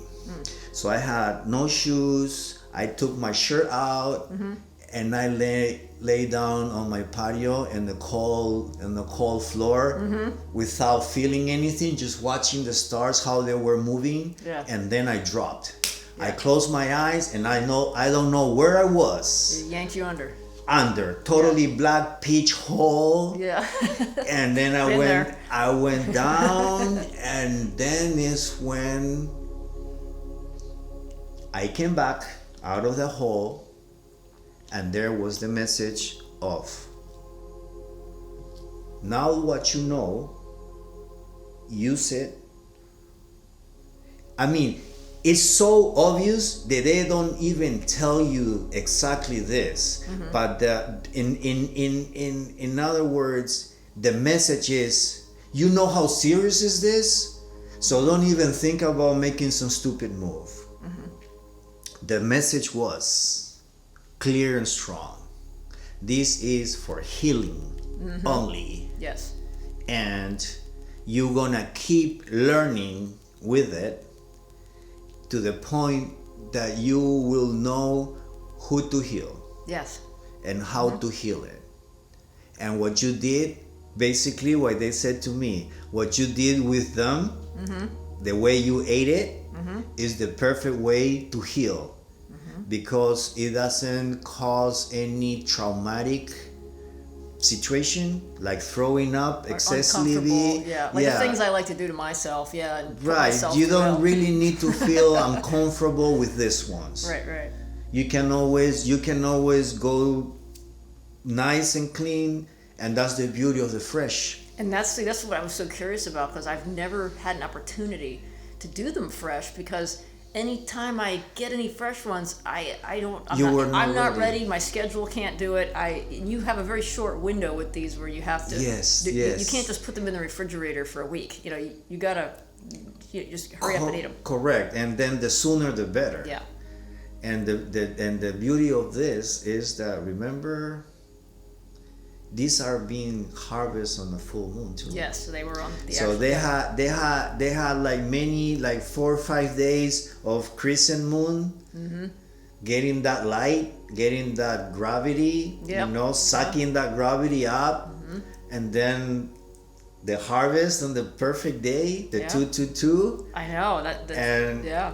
Speaker 2: So I had no shoes. I took my shirt out and I lay down on my patio in the cold floor without feeling anything, just watching the stars, how they were moving. Yeah. And then I dropped. Yeah. I closed my eyes, and I don't know where I was.
Speaker 1: It yanked you under.
Speaker 2: Totally black pitch hole.
Speaker 1: Yeah.
Speaker 2: And then I went down, and then is when I came back out of the hole, and there was the message of, now what you know, use it. I mean, it's so obvious that they don't even tell you exactly this, but in other words, the message is, you know how serious is this, so don't even think about making some stupid move. The message was clear and strong. This is for healing only.
Speaker 1: Yes.
Speaker 2: And you're gonna keep learning with it to the point that you will know who to heal.
Speaker 1: Yes.
Speaker 2: And how to heal it. And what you did, basically what they said to me, what you did with them, the way you ate it, is the perfect way to heal. Because it doesn't cause any traumatic situation, like throwing up excessively.
Speaker 1: The things I like to do to myself.
Speaker 2: Right. You don't really need to feel uncomfortable with these ones.
Speaker 1: Right.
Speaker 2: You can always go nice and clean, and that's the beauty of the fresh.
Speaker 1: And that's what I was so curious about, because I've never had an opportunity to do them fresh, because anytime I get any fresh ones, I'm not ready. My schedule can't do it. You have a very short window with these where you have to.
Speaker 2: Yes.
Speaker 1: You can't just put them in the refrigerator for a week. You gotta just hurry up and eat them.
Speaker 2: Correct, and then the sooner the better.
Speaker 1: Yeah.
Speaker 2: And the beauty of this is that, remember, these are being harvested on the full moon too.
Speaker 1: Yes, so they were on the.
Speaker 2: So they had like 4 or 5 days of crescent moon, getting that light, getting that gravity, sucking that gravity up, and then the harvest on the perfect day, the 222.
Speaker 1: I know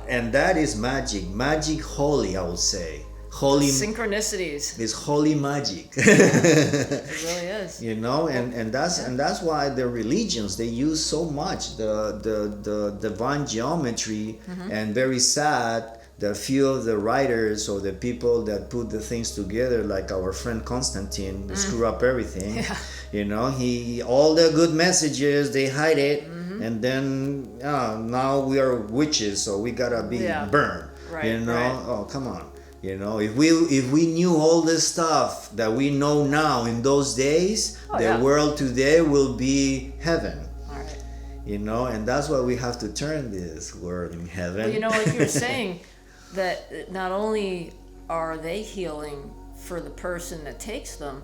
Speaker 2: and that is magic holy, I would say. holy
Speaker 1: synchronicities.
Speaker 2: It's holy magic.
Speaker 1: It really is.
Speaker 2: You know, and that's why the religions, they use so much the divine geometry, and very sad that few of the writers or the people that put the things together, like our friend Constantine, screw up everything.
Speaker 1: Yeah.
Speaker 2: You know, he all the good messages, they hide it, and then now we are witches, so we gotta be burned.
Speaker 1: Right,
Speaker 2: you know,
Speaker 1: right.
Speaker 2: oh come on. You know, if we knew all this stuff that we know now in those days, the world today will be heaven.
Speaker 1: All right.
Speaker 2: You know, and that's why we have to turn this world in heaven.
Speaker 1: Well, you know, like you were saying, that not only are they healing for the person that takes them,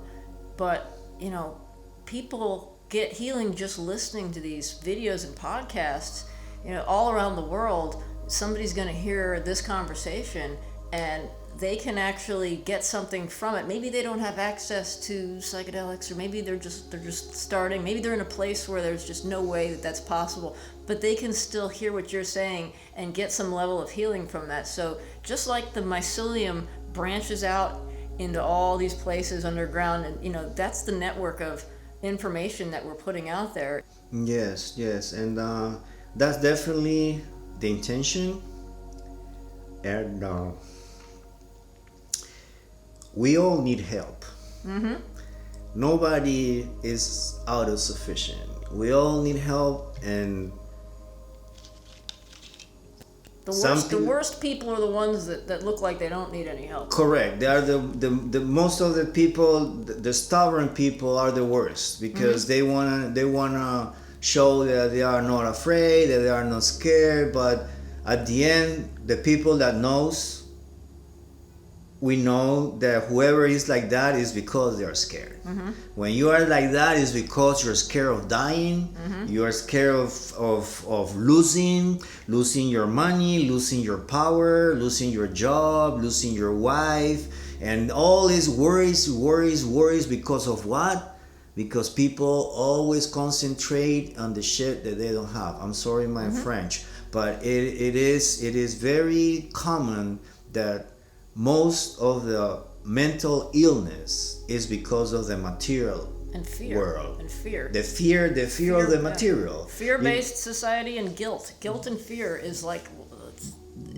Speaker 1: but, you know, people get healing just listening to these videos and podcasts. You know, all around the world, somebody's going to hear this conversation and they can actually get something from it. Maybe they don't have access to psychedelics, or maybe they're just starting. Maybe they're in a place where there's just no way that that's possible, but they can still hear what you're saying and get some level of healing from that. So just like the mycelium branches out into all these places underground, and you know, that's the network of information that we're putting out there.
Speaker 2: Yes, and that's definitely the intention. And we all need help. Nobody is autosufficient. We all need help, and
Speaker 1: the worst people are the ones that look like they don't need any help.
Speaker 2: Correct. They are the most of the people, the stubborn people are the worst, because they wanna show that they are not afraid, that they are not scared, but at the end, the people that knows, we know that whoever is like that is because they are scared. When you are like that, is because you're scared of dying. You are scared of losing your money, losing your power, losing your job, losing your wife, and all these worries because of what? Because people always concentrate on the shit that they don't have. I'm sorry my French, but it is very common that most of the mental illness is because of the material
Speaker 1: and fear
Speaker 2: world.
Speaker 1: And fear.
Speaker 2: The fear of the material.
Speaker 1: Fear-based society and guilt. Guilt and fear is like,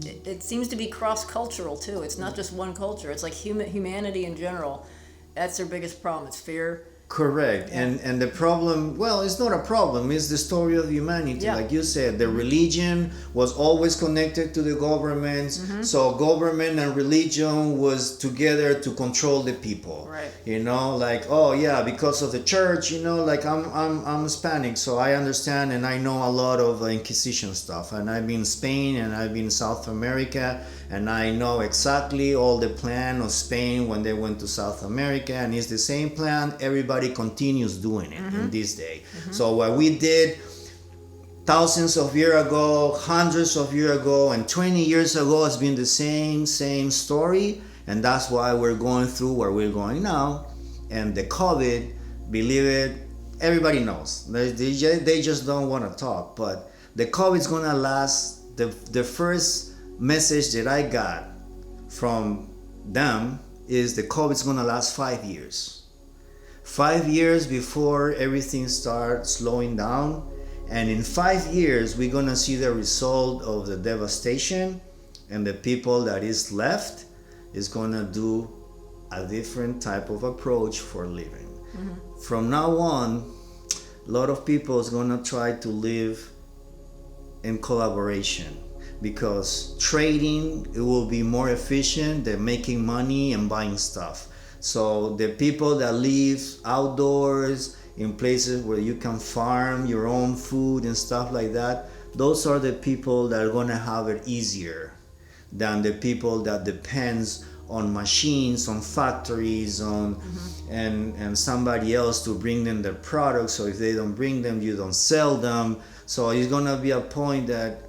Speaker 1: it seems to be cross-cultural too. It's not just one culture. It's like humanity in general. That's their biggest problem. It's fear.
Speaker 2: Correct. And the problem, well, it's not a problem, it's the story of humanity. Like you said, the religion was always connected to the governments, so government and religion was together to control the people.
Speaker 1: Right.
Speaker 2: You know, like, oh yeah, because of the church, you know, like I'm Hispanic, so I understand and I know a lot of Inquisition stuff, and I've been in Spain and I've been in South America, and I know exactly all the plan of Spain when they went to South America, and it's the same plan. Everybody continues doing it in this day. So what we did thousands of years ago, hundreds of years ago, and 20 years ago has been the same story, and that's why we're going through where we're going now. And the COVID, believe it, everybody knows. They just don't want to talk, but the COVID's gonna last. The first message that I got from them is the COVID's gonna last 5 years. 5 years before everything starts slowing down, and in 5 years we're gonna see the result of the devastation, and the people that is left is gonna do a different type of approach for living. From now on, a lot of people is gonna try to live in collaboration, because trading, it will be more efficient than making money and buying stuff. So the people that live outdoors in places where you can farm your own food and stuff like that, those are the people that are gonna have it easier than the people that depends on machines, on factories, on and somebody else to bring them their products. So if they don't bring them, you don't sell them. So it's gonna be a point that,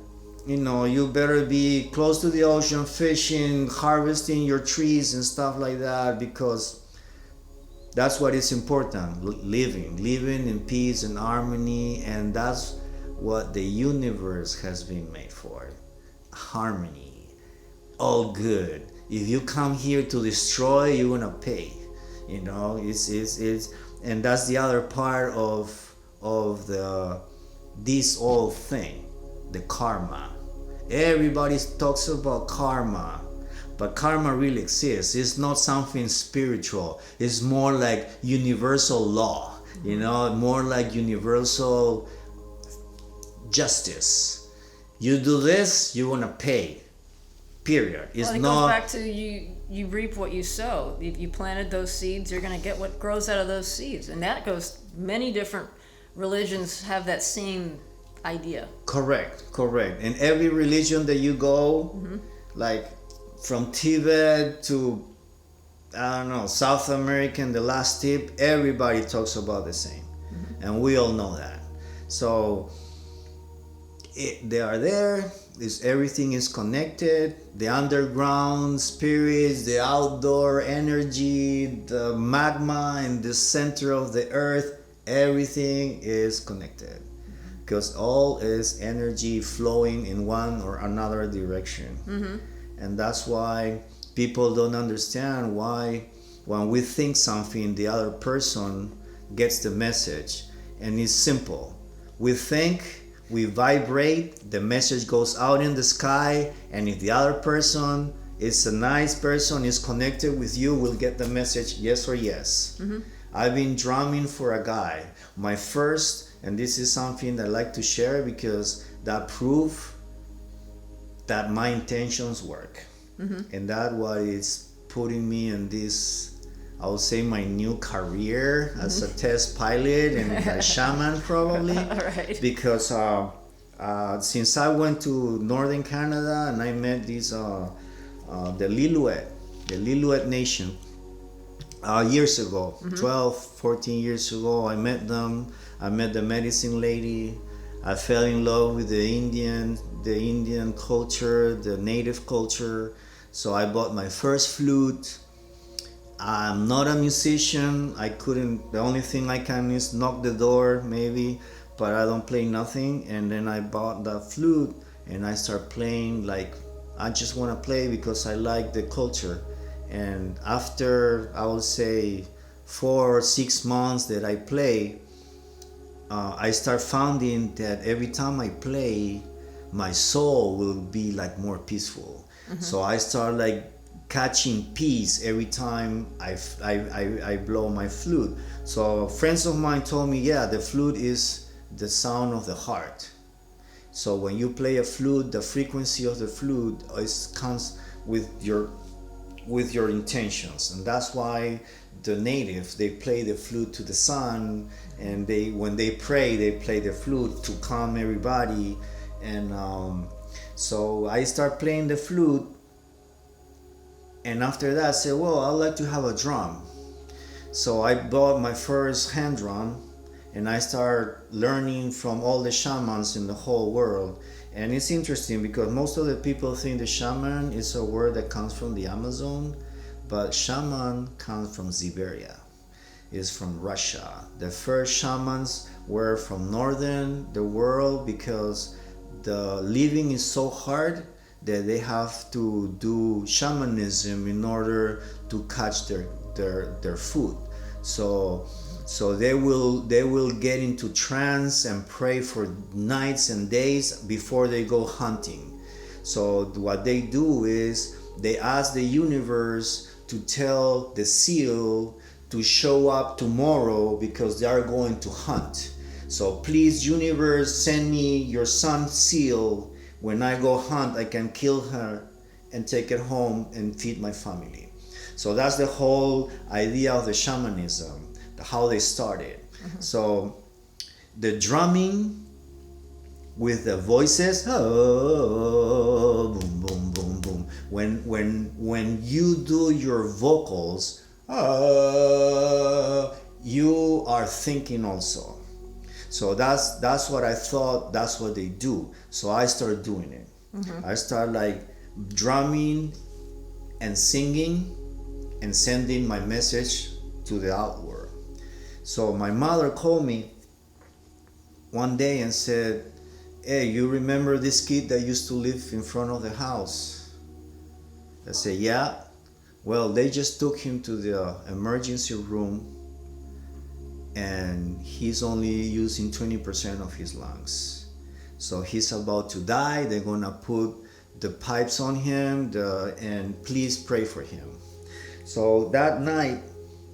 Speaker 2: you know, you better be close to the ocean, fishing, harvesting your trees and stuff like that, because that's what is important. Living in peace and harmony, and that's what the universe has been made for. Harmony, all good. If you come here to destroy, you're gonna pay. You know, it's and that's the other part of the this whole thing, the karma. Everybody talks about karma, but karma really exists. It's not something spiritual. It's more like universal law, you know, more like universal justice. You do this, you're gonna pay. Period. It's
Speaker 1: Well, it
Speaker 2: not.
Speaker 1: goes back to you reap what you sow. If you planted those seeds, you're going to get what grows out of those seeds. And that goes, many different religions have that same idea.
Speaker 2: Correct. And every religion that you go, like from Tibet to, I don't know, South American, the last tip, everybody talks about the same. And we all know that. So they are there. Everything is connected. The underground spirits, the outdoor energy, the magma in the center of the earth, everything is connected. Because all is energy flowing in one or another direction. And that's why people don't understand why when we think something, the other person gets the message. And it's simple. We think, we vibrate, the message goes out in the sky, and if the other person is a nice person, is connected with you, will get the message yes or yes. I've been drumming for a guy. My first, and this is something I like to share because that proof that my intentions work. And that what is putting me in this, I would say, my new career as a test pilot and a shaman probably.
Speaker 1: Right.
Speaker 2: Because since I went to northern Canada and I met these the Lillooet Nation years ago, 12, 14 years ago, I met them. I met the medicine lady. I fell in love with the Indian culture, the native culture. So I bought my first flute. I'm not a musician. The only thing I can is knock the door maybe, but I don't play nothing. And then I bought the flute and I start playing like I just want to play because I like the culture. And after, I would say 4 or 6 months that I play, I start finding that every time I play, my soul will be like more peaceful. So I start like catching peace every time I blow my flute. So friends of mine told me, yeah, the flute is the sound of the heart. So when you play a flute, the frequency of the flute comes with your intentions, and that's why the natives, they play the flute to the sun, and when they pray, they play the flute to calm everybody. And so I start playing the flute. And after that, I said, well, I'd like to have a drum. So I bought my first hand drum and I started learning from all the shamans in the whole world. And it's interesting because most of the people think the shaman is a word that comes from the Amazon, but shaman comes from Siberia. It's from Russia. The first shamans were from northern the world because the living is so hard that they have to do shamanism in order to catch their food. So they will get into trance and pray for nights and days before they go hunting. So what they do is they ask the universe to tell the seal to show up tomorrow because they are going to hunt. So please, universe, send me your son seal. When I go hunt, I can kill her and take it home and feed my family. So that's the whole idea of the shamanism, how they started. So the drumming with the voices, oh, boom, boom, boom, boom. When you do your vocals, you are thinking also. So that's what I thought, that's what they do. So I started doing it. I started like drumming and singing and sending my message to the outward. So my mother called me one day and said, hey, you remember this kid that used to live in front of the house? I said, yeah. Well, they just took him to the emergency room and he's only using 20% of his lungs. So he's about to die. They're gonna put the pipes on him and please pray for him. So that night,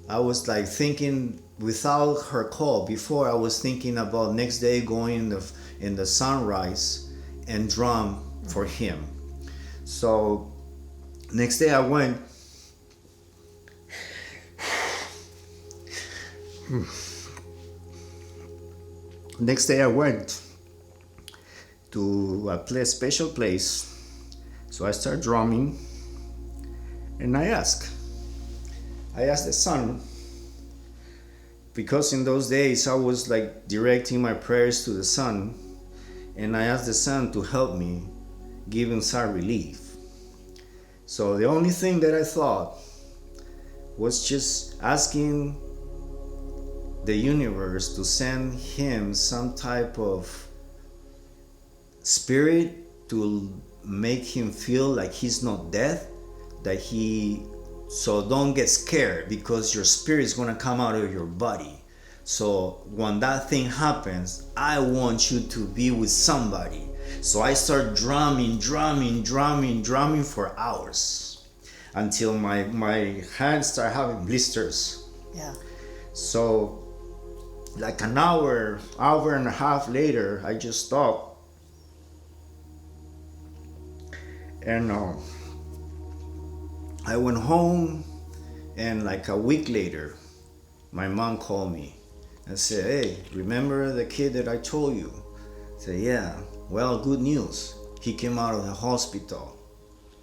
Speaker 2: I was like thinking, without her call, before I was thinking about next day going in the sunrise and drum for him. So next day I went. Next day I went to a special place. So I started drumming and I asked the sun, because in those days I was like directing my prayers to the sun, and I asked the sun to help me giving some relief. So the only thing that I thought was just asking the universe to send him some type of spirit to make him feel like he's not dead, so don't get scared, because your spirit is gonna come out of your body. So when that thing happens, I want you to be with somebody. So I start drumming for hours until my hands start having blisters.
Speaker 1: Yeah.
Speaker 2: So like an hour and a half later, I just stopped. And I went home, and like a week later, my mom called me and said, hey, remember the kid that I told you? I said, yeah. Well, good news. He came out of the hospital.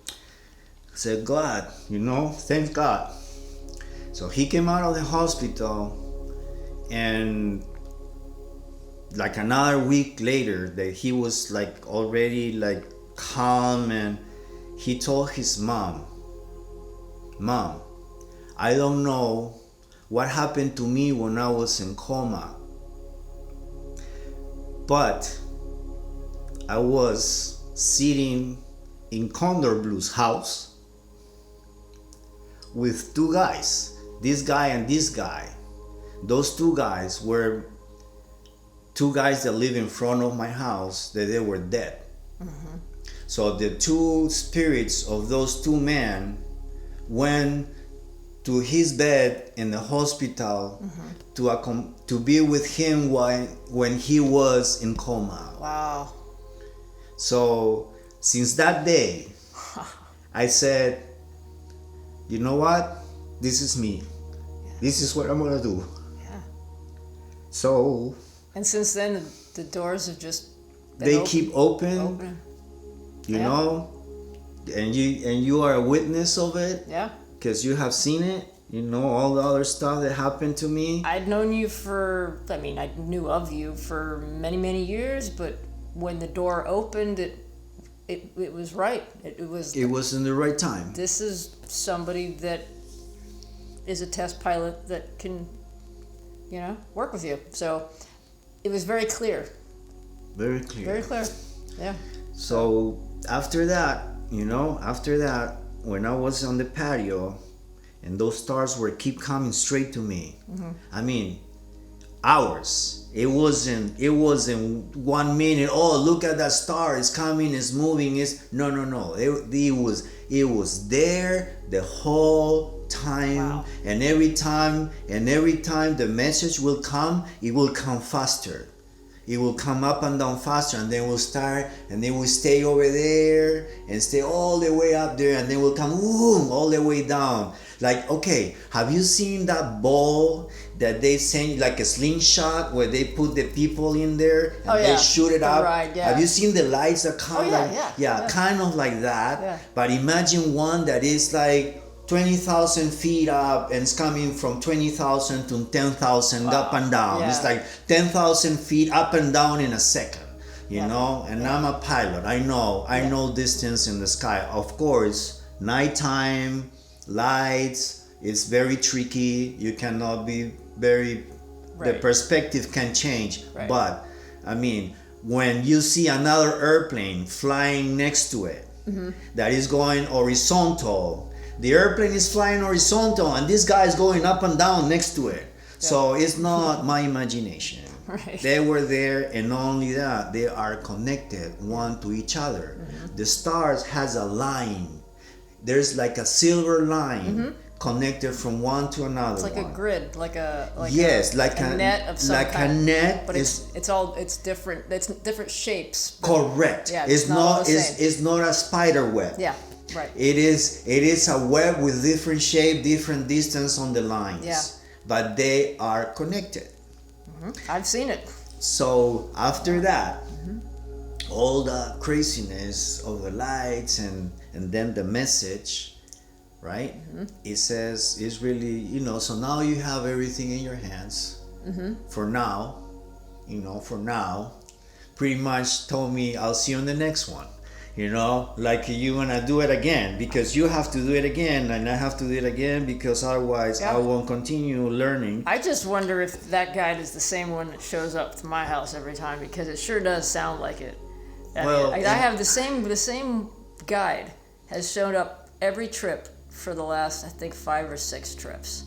Speaker 2: I said, glad, thank God. So he came out of the hospital, and like another week later, that he was like already like calm, and he told his mom, I don't know what happened to me when I was in coma, but I was sitting in Condorblue's house with two guys, this guy and this guy. Those two guys were two guys that live in front of my house, that they were dead. Mm-hmm. So the two spirits of those two men went to his bed in the hospital, mm-hmm. to be with him when he was in coma.
Speaker 1: Wow.
Speaker 2: So since that day, I said, you know what? This is me. Yeah. This is what I'm gonna do.
Speaker 1: Yeah.
Speaker 2: So.
Speaker 1: And since then, the doors have just
Speaker 2: been keep open. You know, and you are a witness of it.
Speaker 1: Yeah.
Speaker 2: Because you have seen it. All the other stuff that happened to me.
Speaker 1: I'd known you I knew of you for many, many years, but when the door opened, it was right. It was
Speaker 2: in the right time.
Speaker 1: This is somebody that is a test pilot that can, work with you. So it was very clear.
Speaker 2: Very clear.
Speaker 1: Very clear. Yeah.
Speaker 2: So after that, when I was on the patio and those stars keep coming straight to me, mm-hmm. I mean, hours. It wasn't 1 minute. Oh, look at that star! It's coming. It's moving. No. It was there the whole time. Wow. And every time the message will come, it will come faster. It will come up and down faster, and then we'll start, and then we'll stay over there and stay all the way up there, and then we'll come all the way down. Like, okay, have you seen that ball that they send, like a slingshot, where they put the people in there and they shoot it up?
Speaker 1: Right, yeah.
Speaker 2: Have you seen the lights that come?
Speaker 1: Yeah,
Speaker 2: kind of like that.
Speaker 1: Yeah.
Speaker 2: But imagine one that is like 20,000 feet up, and it's coming from 20,000 to 10,000 up and down.
Speaker 1: Yeah.
Speaker 2: It's like 10,000 feet up and down in a second, you know? And I'm a pilot. I know distance in the sky. Of course, nighttime, lights, it's very tricky. You cannot be the perspective can change. Right. But, I mean, when you see another airplane flying next to it, that is going horizontal. The airplane is flying horizontal, and this guy is going up and down next to it. So it's not my imagination.
Speaker 1: Right.
Speaker 2: They were there, and not only that, they are connected one to each other. The stars has a line. There's like a silver line connected from one to another.
Speaker 1: It's like a grid, like a
Speaker 2: net
Speaker 1: of some
Speaker 2: like
Speaker 1: kind.
Speaker 2: a net.
Speaker 1: But it's different. It's different shapes.
Speaker 2: Correct.
Speaker 1: Yeah,
Speaker 2: it's not it's not a spider web.
Speaker 1: Yeah, right.
Speaker 2: It is a web with different shape, different distance on the lines.
Speaker 1: Yeah.
Speaker 2: But they are connected.
Speaker 1: I've seen it.
Speaker 2: So after that, all the craziness of the lights and then the message, right? It says it's really, so now you have everything in your hands. For now, for now, pretty much told me I'll see you on the next one. Like you wanna do it again because you have to do it again and I have to do it again because otherwise I won't continue learning.
Speaker 1: I just wonder if that guide is the same one that shows up to my house every time because it sure does sound like it. I have the same guide has showed up every trip for the last I think 5 or 6 trips,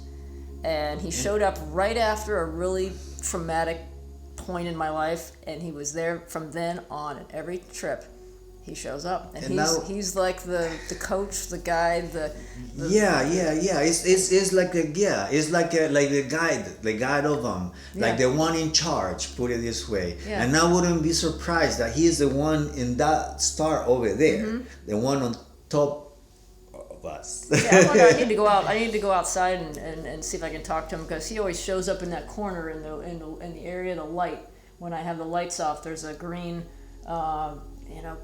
Speaker 1: and he showed up right after a really traumatic point in my life, and he was there from then on. And every trip he shows up, and he's like the coach, the guide,
Speaker 2: yeah. It's like the guide of them, like the one in charge. Put it this way, and I wouldn't be surprised that he's the one in that star over there, the one on top of us.
Speaker 1: I need to go out. I need to go outside and see if I can talk to him because he always shows up in that corner in the area of the light. When I have the lights off, there's a green.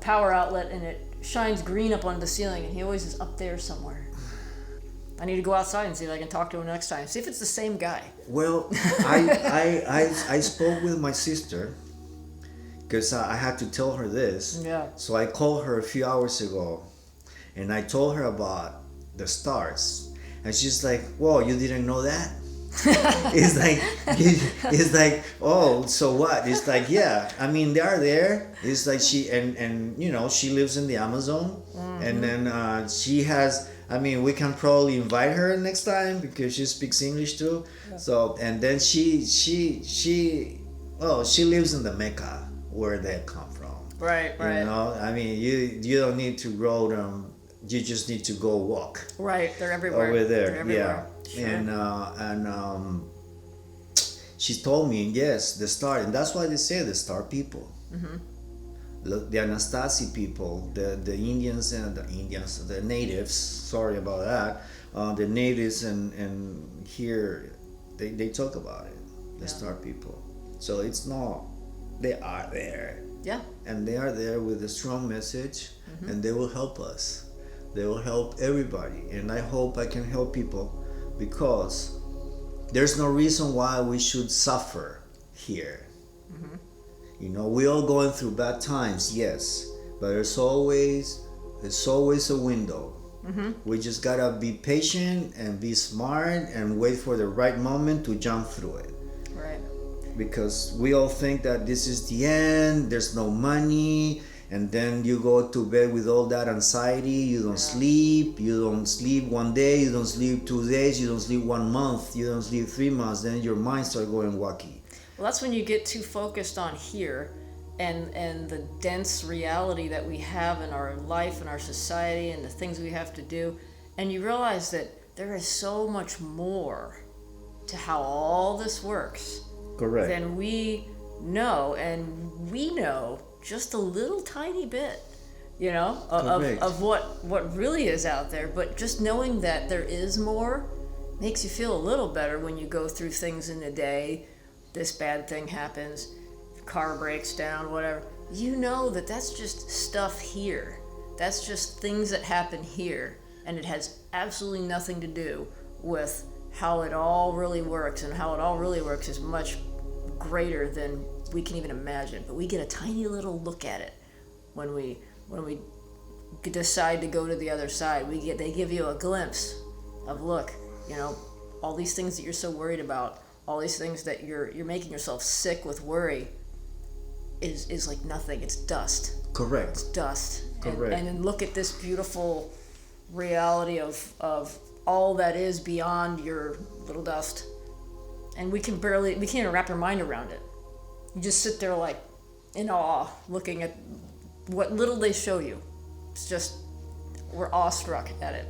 Speaker 1: Power outlet, and it shines green up on the ceiling, and he always is up there somewhere. I need to go outside and see if I can talk to him next time. See if it's the same guy.
Speaker 2: Well, I spoke with my sister because I had to tell her this.
Speaker 1: Yeah.
Speaker 2: So I called her a few hours ago, and I told her about the stars, and she's like, "Whoa, you didn't know that?" it's like oh, so what? It's like, yeah, I mean they are there. It's like she she lives in the Amazon, and then she has, I mean, we can probably invite her next time because she speaks English too. So, and then she lives in the Mecca where they come from.
Speaker 1: Right.
Speaker 2: I mean, you don't need to roll them. You just need to go walk.
Speaker 1: Right, they're everywhere.
Speaker 2: Over there,
Speaker 1: they're everywhere.
Speaker 2: Sure. And she told me, yes, the star, and that's why they say the star people. The Anastasi people, the Indians and the natives. Sorry about that. The natives and here they talk about it. The star people. So it's not. They are there.
Speaker 1: Yeah.
Speaker 2: And they are there with a strong message, and they will help us. They will help everybody, and I hope I can help people because there's no reason why we should suffer here. We're all going through bad times, yes, but there's always a window. We just gotta be patient and be smart and wait for the right moment to jump through it.
Speaker 1: Right.
Speaker 2: Because we all think that this is the end, there's no money, and then you go to bed with all that anxiety. You don't sleep. You don't sleep one day. You don't sleep 2 days. You don't sleep 1 month. You don't sleep 3 months. Then your mind starts going wacky.
Speaker 1: Well, that's when you get too focused on here and the dense reality that we have in our life and our society and the things we have to do. And you realize that there is so much more to how all this works.
Speaker 2: Correct.
Speaker 1: Than we know. And we know just a little tiny bit, of what really is out there. But just knowing that there is more makes you feel a little better when you go through things in the day. This bad thing happens, car breaks down, whatever. You know that's just stuff here. That's just things that happen here. And it has absolutely nothing to do with how it all really works. And how it all really works is much greater than we can even imagine, but we get a tiny little look at it when we decide to go to the other side. They give you a glimpse of, look, all these things that you're so worried about, all these things that you're making yourself sick with worry is like nothing. It's dust.
Speaker 2: Correct.
Speaker 1: It's dust.
Speaker 2: Correct.
Speaker 1: And then look at this beautiful reality of all that is beyond your little dust. And we can't even wrap our mind around it. You just sit there like in awe, looking at what little they show you. It's just, we're awestruck at it.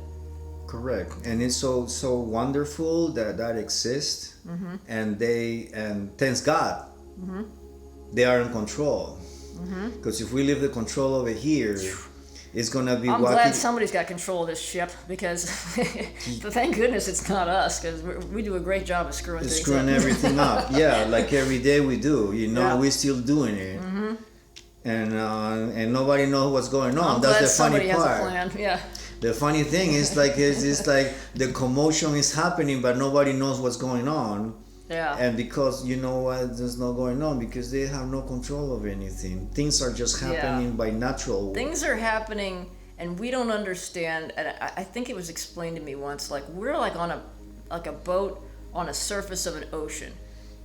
Speaker 2: Correct. And it's so wonderful that exists.
Speaker 1: Mm-hmm.
Speaker 2: And thanks God, mm-hmm. they are in control. Because if we leave the control over here, it's gonna be.
Speaker 1: I'm glad somebody's got control of this ship, because thank goodness it's not us, because we do a great job of screwing
Speaker 2: everything up. Yeah, like every day we do.
Speaker 1: Yeah.
Speaker 2: We're still doing it.
Speaker 1: Mm-hmm.
Speaker 2: And nobody knows what's going on.
Speaker 1: I'm
Speaker 2: That's
Speaker 1: glad
Speaker 2: the funny
Speaker 1: somebody
Speaker 2: part.
Speaker 1: has a plan. Yeah.
Speaker 2: The funny thing is it's like the commotion is happening, but nobody knows what's going on.
Speaker 1: Yeah.
Speaker 2: And because you know what, there's no going on, because they have no control of anything. Things are just happening by natural.
Speaker 1: Things are happening, and we don't understand. And I think it was explained to me once, like we're like on a boat on a surface of an ocean,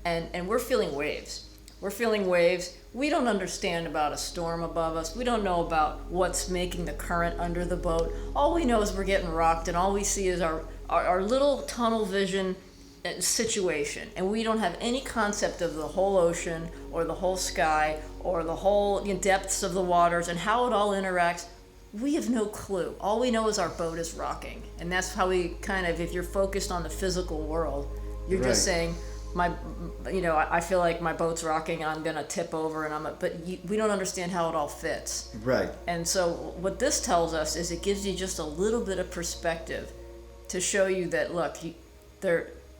Speaker 1: and we're feeling waves. We're feeling waves. We don't understand about a storm above us. We don't know about what's making the current under the boat. All we know is we're getting rocked, and all we see is our little tunnel vision situation, and we don't have any concept of the whole ocean or the whole sky or the whole depths of the waters and how it all interacts. We have no clue. All we know is our boat is rocking, and that's how we kind of, if you're focused on the physical world, you're just saying, I feel like my boat's rocking, I'm gonna tip over, we don't understand how it all fits.
Speaker 2: Right.
Speaker 1: And so what this tells us is it gives you just a little bit of perspective to show you that, look,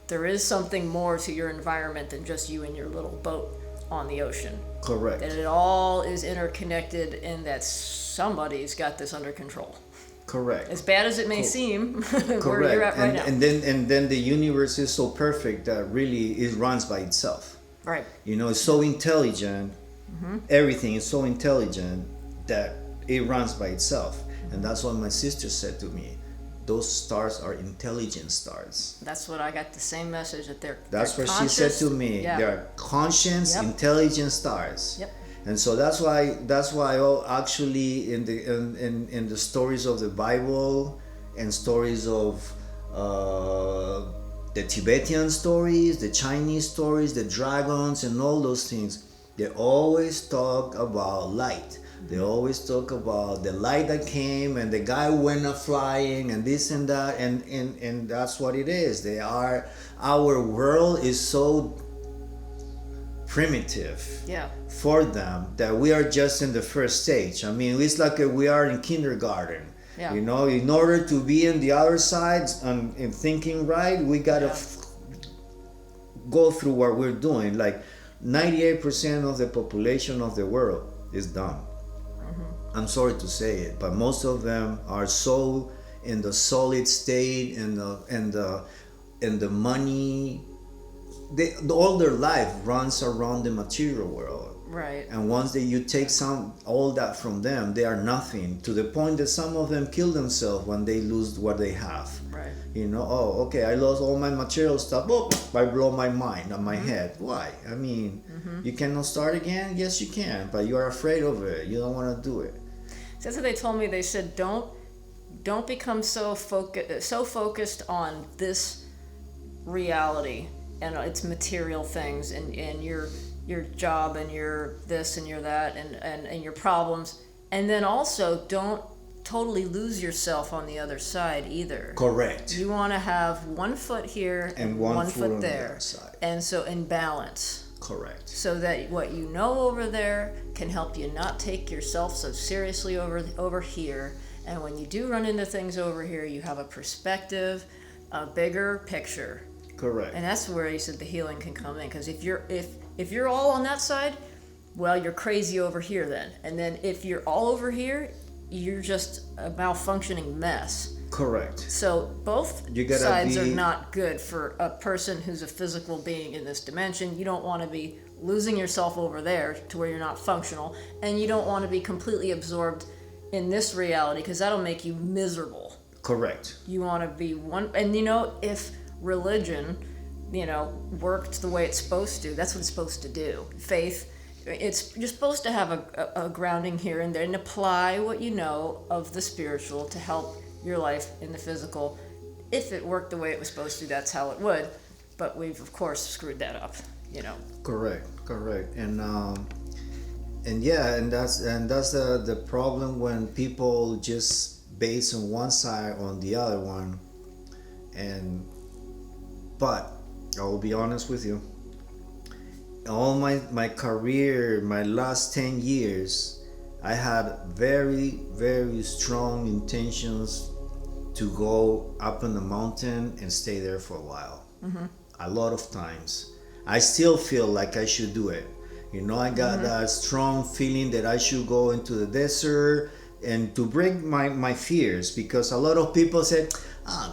Speaker 1: there is something more to your environment than just you and your little boat on the ocean.
Speaker 2: Correct.
Speaker 1: That it all is interconnected, and that somebody's got this under control.
Speaker 2: Correct.
Speaker 1: As bad as it may seem,
Speaker 2: Correct.
Speaker 1: where you're at right now.
Speaker 2: And then the universe is so perfect that really it runs by itself.
Speaker 1: Right.
Speaker 2: It's so intelligent. Mm-hmm. Everything is so intelligent that it runs by itself. And that's what my sister said to me. Those stars are intelligent stars.
Speaker 1: That's what I got, the same message, that
Speaker 2: That's what
Speaker 1: conscious.
Speaker 2: she said to me.
Speaker 1: Yeah.
Speaker 2: They're conscious, intelligent stars.
Speaker 1: Yep.
Speaker 2: And so that's why actually in the stories of the Bible and stories of the Tibetan stories, the Chinese stories, the dragons and all those things, they always talk about light. They always talk about the light that came and the guy went flying and this and that, and that's what it is. Our world is so primitive for them that we are just in the first stage. I mean, it's like we are in kindergarten.
Speaker 1: Yeah.
Speaker 2: In order to be in the other side and thinking right, we gotta go through what we're doing. Like 98% of the population of the world is dumb. Mm-hmm. I'm sorry to say it, but most of them are so in the solid state and the money. All their life runs around the material world.
Speaker 1: Right.
Speaker 2: And once you take all that from them, they are nothing, to the point that some of them kill themselves when they lose what they have.
Speaker 1: Right.
Speaker 2: I lost all my material stuff. Oh, I blow my mind on my head. Why? I mean, you cannot start again? Yes, you can, but you are afraid of it. You don't want to do it.
Speaker 1: So that's what they told me. They said, don't become so focused on this reality and its material things and your job and your this and your that and your problems, and then also don't totally lose yourself on the other side either.
Speaker 2: Correct.
Speaker 1: You want to have one foot here and one foot there,
Speaker 2: the other side.
Speaker 1: and so in balance.
Speaker 2: Correct.
Speaker 1: So that what you know over there can help you not take yourself so seriously over here, and when you do run into things over here, you have a perspective, a bigger picture.
Speaker 2: Correct.
Speaker 1: And that's where he said the healing can come in, because if you're all on that side, well, you're crazy over here then. And then if you're all over here, you're just a malfunctioning mess.
Speaker 2: Correct.
Speaker 1: So both sides are not good for a person who's a physical being in this dimension. You don't want to be losing yourself over there to where you're not functional, and you don't want to be completely absorbed in this reality, because that'll make you miserable.
Speaker 2: Correct.
Speaker 1: You want to be one, and if religion, worked the way it's supposed to, that's what it's supposed to do. Faith, you're supposed to have a grounding here and there and apply what you know of the spiritual to help your life in the physical. If it worked the way it was supposed to, that's how it would. But we've of course screwed that up, you know.
Speaker 2: Correct. And yeah, and that's the problem when people just base on one side on the other one. But I will be honest with you. All my career, my last 10 years, I had very, very strong intentions to go up on the mountain and stay there for a while. A lot of times. I still feel like I should do it. You know, I got that strong feeling that I should go into the desert and to break my fears, because a lot of people said,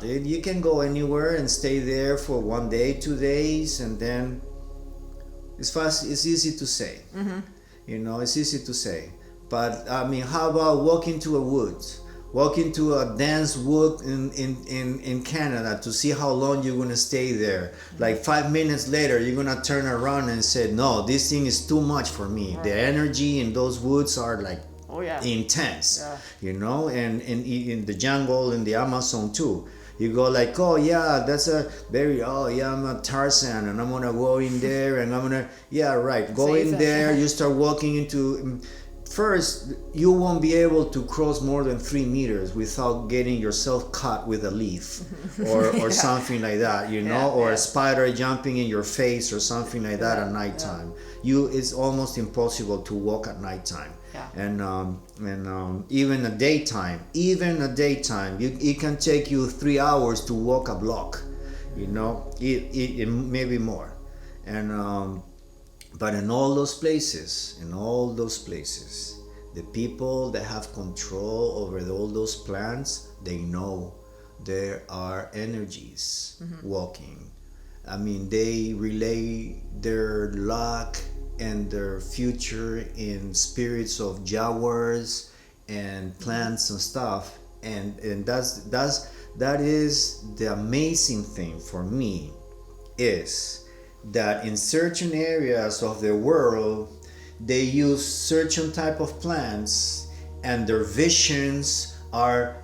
Speaker 2: dude, you can go anywhere and stay there for 1 day, 2 days, and then it's easy to say. You know, it's easy to say. But I mean, how about walking to a woods? Walk into a dense wood in Canada to see how long you're gonna stay there. Like 5 minutes later, you're gonna turn around and say, no, this thing is too much for me. Right. The energy in those woods are like intense, you know, and in the jungle, in the Amazon too. You go like, oh yeah, that's a very, oh yeah, I'm a Tarzan and I'm gonna go in there and I'm gonna, yeah, right. Go in there, you start walking into, first, you won't be able to cross more than 3 meters without getting yourself caught with a leaf or something like that, you know, or a spider jumping in your face or something like that at nighttime. It's almost impossible to walk at nighttime. And even at daytime, it can take you 3 hours to walk a block, you know, it maybe more. And but in all those places, the people that have control over all those plants, they know there are energies walking. I mean, they relay their luck and their future in spirits of jaguars and plants and stuff. And that is the amazing thing for me, is that in certain areas of the world they use certain type of plants and their visions are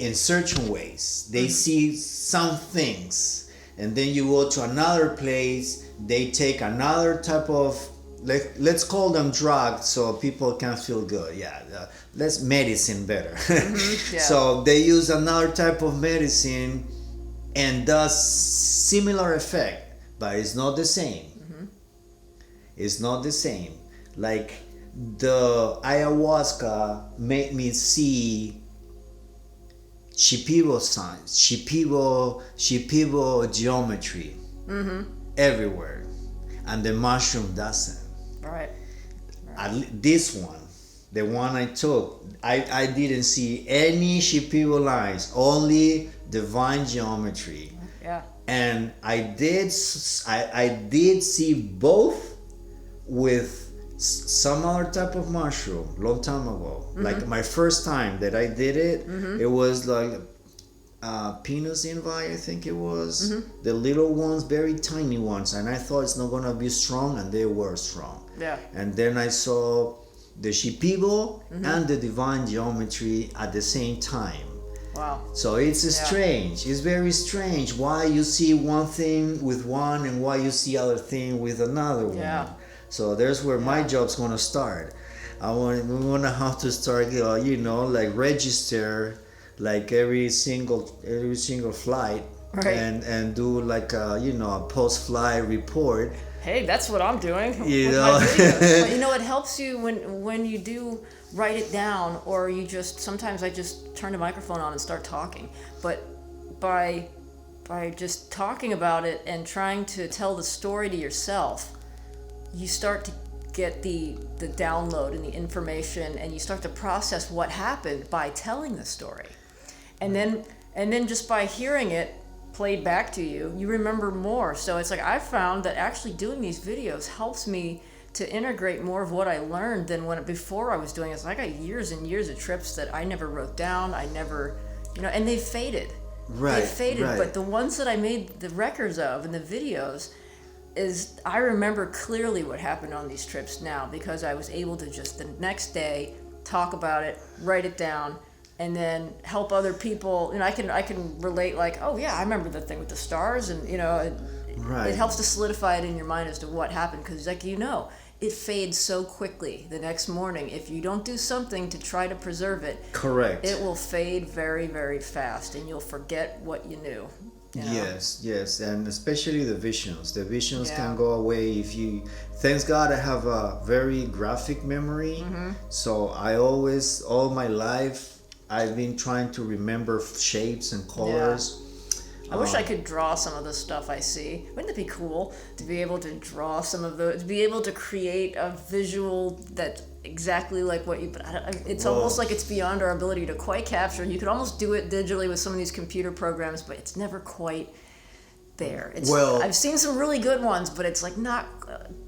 Speaker 2: in certain ways. They see some things, and then you go to another place, they take another type of, let's call them drugs so people can feel good. Let's medicine better. So they use another type of medicine and does similar effect. But it's not the same. It's not the same. Like the ayahuasca made me see Shipibo signs, Shipibo geometry everywhere, and the mushroom doesn't. Right. This one, the one I took, I didn't see any Shipibo lines, only divine geometry. And I did see both with some other type of mushroom long time ago. Like my first time that I did it, it was like Pinus invite, I think it was. The little ones, very tiny ones, and I thought it's not gonna be strong, and they were strong. And then I saw the Shipibo and the divine geometry at the same time. Wow. So it's strange. It's very strange why you see one thing with one and why you see other thing with another one. So there's where my job's gonna start. We wanna have to start, you know, like register like every single flight, and do like a, you know, a post-flight report. Hey, that's what I'm doing. You know, but you know, it helps you when you do write it down, or you just, sometimes I just turn the microphone on and start talking. But by just talking about it and trying to tell the story to yourself, you start to get the download and the information, and you start to process what happened by telling the story. And then just by hearing it played back to you, you remember more. So it's like, I found that actually doing these videos helps me to integrate more of what I learned than before I was doing it. So I got years and years of trips that I never wrote down. I never, you know, and they faded. They faded, but the ones that I made the records of and the videos,
Speaker 1: is I remember clearly what happened on these trips now, because I was able to just the next day talk about it, write it down, and then help other people. I can relate, like, oh yeah, I remember the thing with the stars, and
Speaker 2: Right.
Speaker 1: it helps to solidify it in your mind as to what happened, because like it fades so quickly the next morning. If you don't do something to try to preserve it,
Speaker 2: Correct.
Speaker 1: it will fade very, very fast, and you'll forget what you knew.
Speaker 2: Yes, and especially the visions. The visions
Speaker 1: Yeah.
Speaker 2: can go away if you. Thanks God, I have a very graphic memory. So I always, all my life, I've been trying to remember shapes and colors.
Speaker 1: I wish I could draw some of the stuff I see. Wouldn't it be cool to be able to draw some of those, to be able to create a visual that's exactly like what you, but it's almost like it's beyond our ability to quite capture. You could almost do it digitally with some of these computer programs, but it's never quite there. I've seen some really good ones, but it's like not,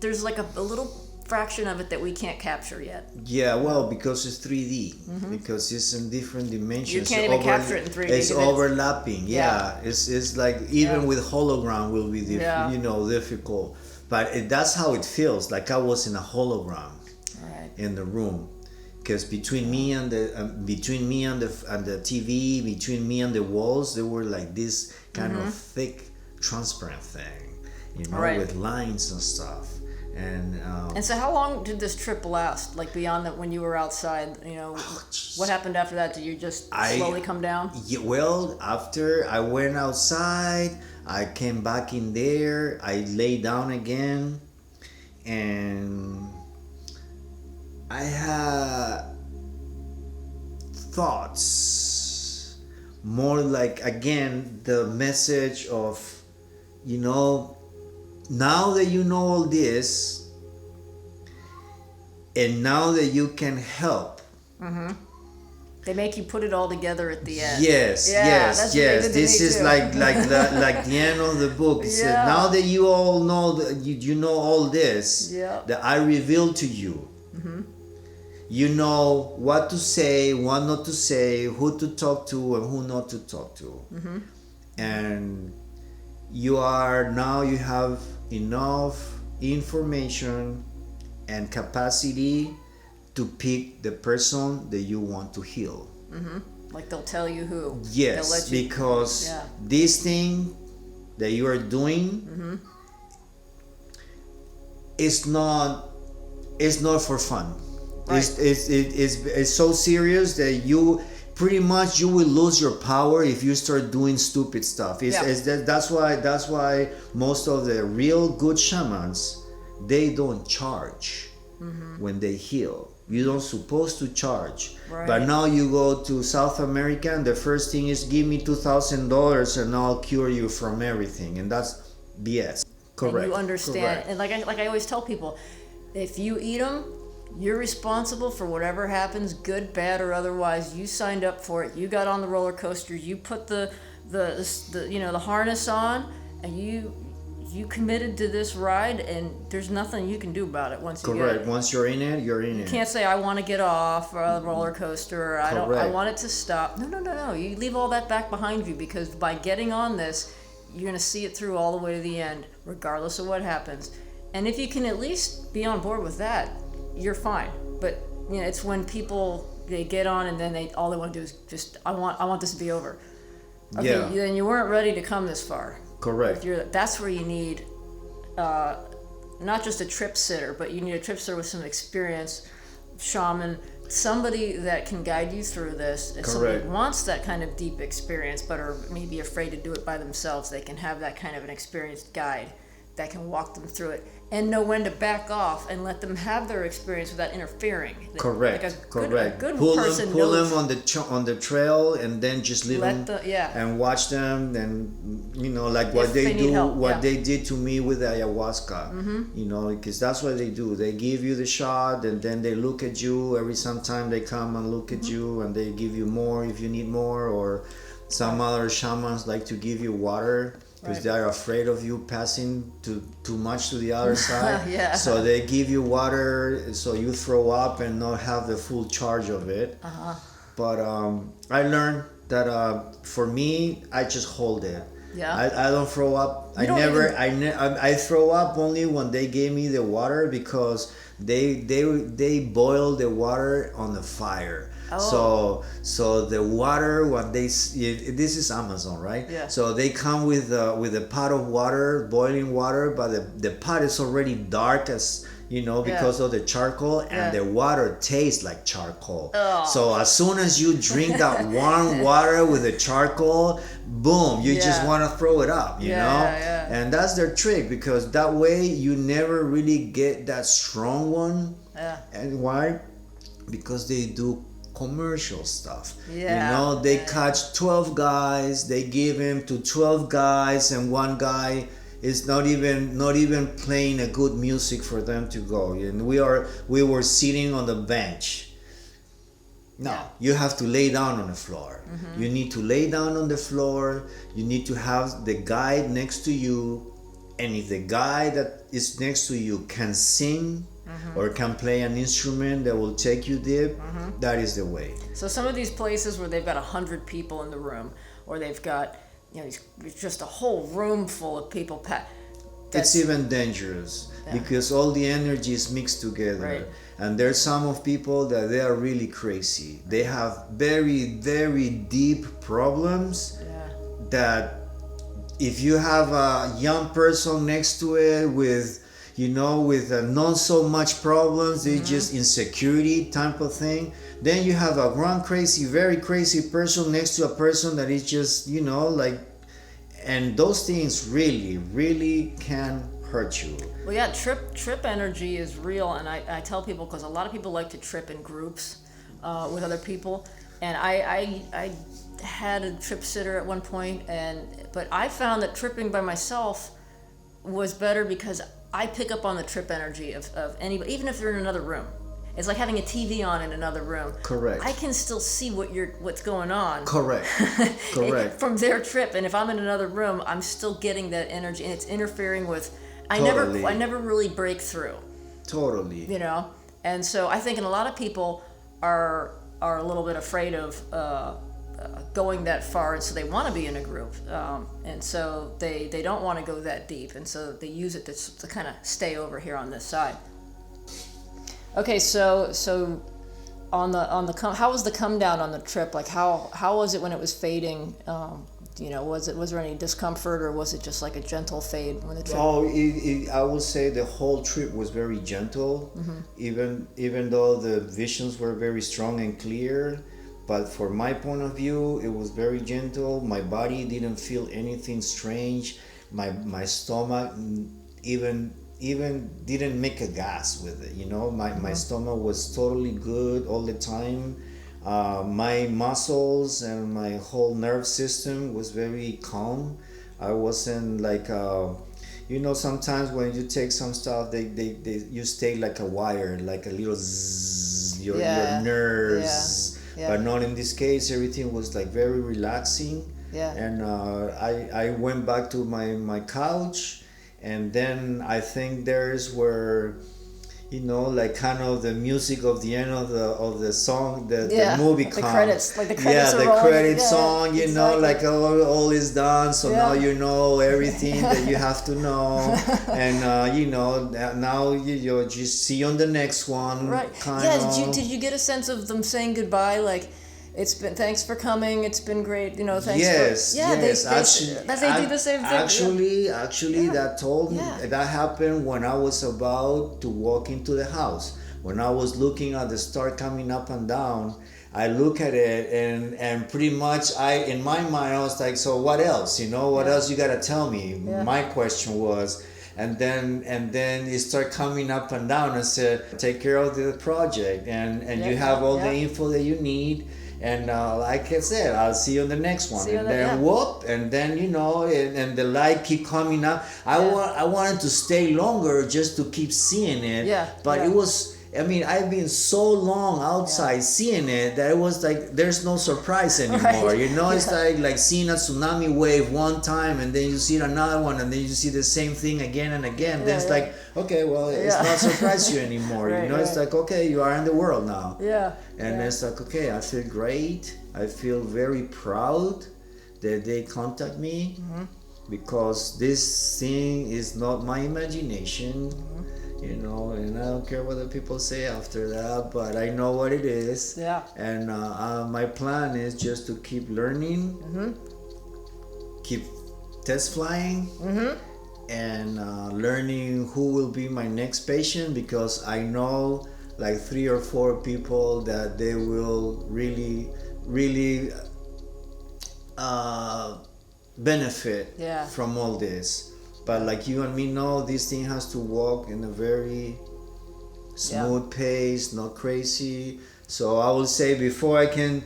Speaker 1: there's like a little fraction of it that we can't capture yet.
Speaker 2: Yeah, well, because it's 3D, because it's in different dimensions.
Speaker 1: You can't even capture it in 3D.
Speaker 2: It's overlapping. Yeah, it's like even with hologram will be difficult. But that's how it feels. Like I was in a hologram in the room, because between me and the TV, between me and the walls, there were like this kind of thick, transparent thing, with lines and stuff. And
Speaker 1: so how long did this trip last? Like beyond that, when you were outside, what happened after that? Did you just slowly come down?
Speaker 2: Yeah, well, after I went outside, I came back in there, I lay down again, and I had thoughts, more like, again, the message of, now that you know all this, and now that you can help.
Speaker 1: They make you put it all together at the end.
Speaker 2: Yes. This is like the end of the book. It said, now that you all know that you know all this, that I revealed to you. You know what to say, what not to say, who to talk to, and who not to talk to. And you have enough information and capacity to pick the person that you want to heal.
Speaker 1: Like they'll tell you who.
Speaker 2: Yes, because this thing that you are doing is not for fun. It's so serious that you pretty much you will lose your power if you start doing stupid stuff. That's why most of the real good shamans, they don't charge when they heal. You don't supposed to charge. But now you go to South America and the first thing is give me $2,000 and I'll cure you from everything, and that's BS. Correct.
Speaker 1: And you understand,
Speaker 2: Correct.
Speaker 1: and like I always tell people, if you eat them, you're responsible for whatever happens, good, bad, or otherwise. You signed up for it. You got on the roller coaster. You put the harness on, and you committed to this ride, and there's nothing you can do about it once you get it.
Speaker 2: Once you're in it, you're in it.
Speaker 1: You can't say I want to get off the roller coaster, or I want it to stop. No. You leave all that back behind you, because by getting on this, you're going to see it through all the way to the end, regardless of what happens. And if you can at least be on board with that, you're fine. But it's when people, they get on and then all they want to do is just I want this to be over. Okay, then you weren't ready to come this far.
Speaker 2: Correct.
Speaker 1: That's where you need not just a trip sitter, but you need a trip sitter with some experience, shaman, somebody that can guide you through this. If somebody wants that kind of deep experience, but are maybe afraid to do it by themselves, they can have that kind of an experienced guide that can walk them through it and know when to back off and let them have their experience without interfering.
Speaker 2: Correct.
Speaker 1: Like a good
Speaker 2: pull
Speaker 1: person
Speaker 2: pull
Speaker 1: knows.
Speaker 2: them on the trail, and then just leave them and watch them. And like what they did to me with the ayahuasca. Because that's what they do. They give you the shot, and then they look at you sometime they come and look at you, and they give you more if you need more. Or some other shamans like to give you water, because they are afraid of you passing too much to the other side. So they give you water so you throw up and not have the full charge of it. But I learned that for me, I just hold it.
Speaker 1: Yeah.
Speaker 2: I don't throw up.
Speaker 1: You don't
Speaker 2: I throw up only when they gave me the water, because they boil the water on the fire.
Speaker 1: Oh.
Speaker 2: So the water, what this is Amazon, right?
Speaker 1: Yeah.
Speaker 2: So they come with a pot of water, boiling water, but the pot is already dark, as you know, because of the charcoal, and the water tastes like charcoal.
Speaker 1: Oh.
Speaker 2: So as soon as you drink that warm water with the charcoal, boom, you just want to throw it up, you know? And that's their trick, because that way you never really get that strong one.
Speaker 1: Yeah.
Speaker 2: And why? Because they do commercial stuff.
Speaker 1: Yeah.
Speaker 2: You know, they catch 12 guys, they give him to 12 guys, and one guy is not even playing a good music for them to go. And we were sitting on the bench. No, you have to lay down on the floor. Mm-hmm. You need to lay down on the floor. You need to have the guy next to you, and if the guy that is next to you can sing or can play an instrument that will take you deep, that is the way.
Speaker 1: So some of these places where they've got 100 people in the room, or they've got, you know, just a whole room full of people.
Speaker 2: It's even dangerous because all the energy is mixed together.
Speaker 1: Right.
Speaker 2: And there's some of people that they are really crazy. They have very, very deep problems that if you have a young person next to it with, you know, with not so much problems, they just insecurity type of thing. Then you have a very crazy person next to a person that is just, you know, like, and those things really, really can hurt you.
Speaker 1: Well, yeah, trip energy is real, and I tell people, because a lot of people like to trip in groups with other people, and I had a trip sitter at one point, but I found that tripping by myself was better because I pick up on the trip energy of anybody, even if they're in another room. It's like having a TV on in another room.
Speaker 2: Correct.
Speaker 1: I can still see what's going on.
Speaker 2: Correct. Correct.
Speaker 1: From their trip, and if I'm in another room, I'm still getting that energy, and it's interfering with. I never really break through.
Speaker 2: Totally.
Speaker 1: You know, and so I think, and a lot of people are a little bit afraid of going that far, and so they want to be in a group, and so they don't want to go that deep, and so they use it to kind of stay over here on this side. Okay, so on the how was the come down on the trip? Like how was it when it was fading? You know, was there any discomfort, or was it just like a gentle fade when the trip?
Speaker 2: I would say the whole trip was very gentle, even though the visions were very strong and clear. But from my point of view, it was very gentle. My body didn't feel anything strange. My stomach even didn't make a gas with it. You know, my stomach was totally good all the time. My muscles and my whole nerve system was very calm. I wasn't like, you know, sometimes when you take some stuff, you stay like a wire, like a little zzz, your nerves. Yeah. But not in this case. Everything was like very relaxing. Yeah. And I went back to my couch, and then I think there's where, you know, like kind of the music of the end of the song, the movie comes.
Speaker 1: The credits
Speaker 2: Song, you know, like all is done, so now you know everything that you have to know, and you know, now you just see on the next one.
Speaker 1: Right. Did you get a sense of them saying goodbye, like, it's been, thanks for coming, it's been great, you know, thanks
Speaker 2: yes,
Speaker 1: for... Yes, they do the same thing.
Speaker 2: Actually, that happened when I was about to walk into the house. When I was looking at the star coming up and down, I look at it, and pretty much in my mind, I was like, so what else? You know, what else you gotta tell me? Yeah. My question was... And then it started coming up and down and said, take care of the project, and you have all the info that you need. And like I said, I'll see you on the next one. And then whoop, and then, you know, and the light keep coming up. I wanted to stay longer just to keep seeing it. But it was, I mean, I've been so long outside seeing it that it was like there's no surprise anymore. You know, it's like seeing a tsunami wave one time, and then you see another one, and then you see the same thing again and again. Then it's like, okay, well, it's not surprise you anymore. You know, it's like, okay, you are in the world now. And it's like, okay, I feel great. I feel very proud that they contact me. because this thing is not my imagination, you know, and I don't care what the people say after that, but I know what it is.
Speaker 1: Yeah.
Speaker 2: And my plan is just to keep learning, keep test flying, and learning who will be my next patient, because I know like 3 or 4 people that they will really benefit from all this. But like you and me know, this thing has to walk in a very smooth pace, not crazy. So I will say before I can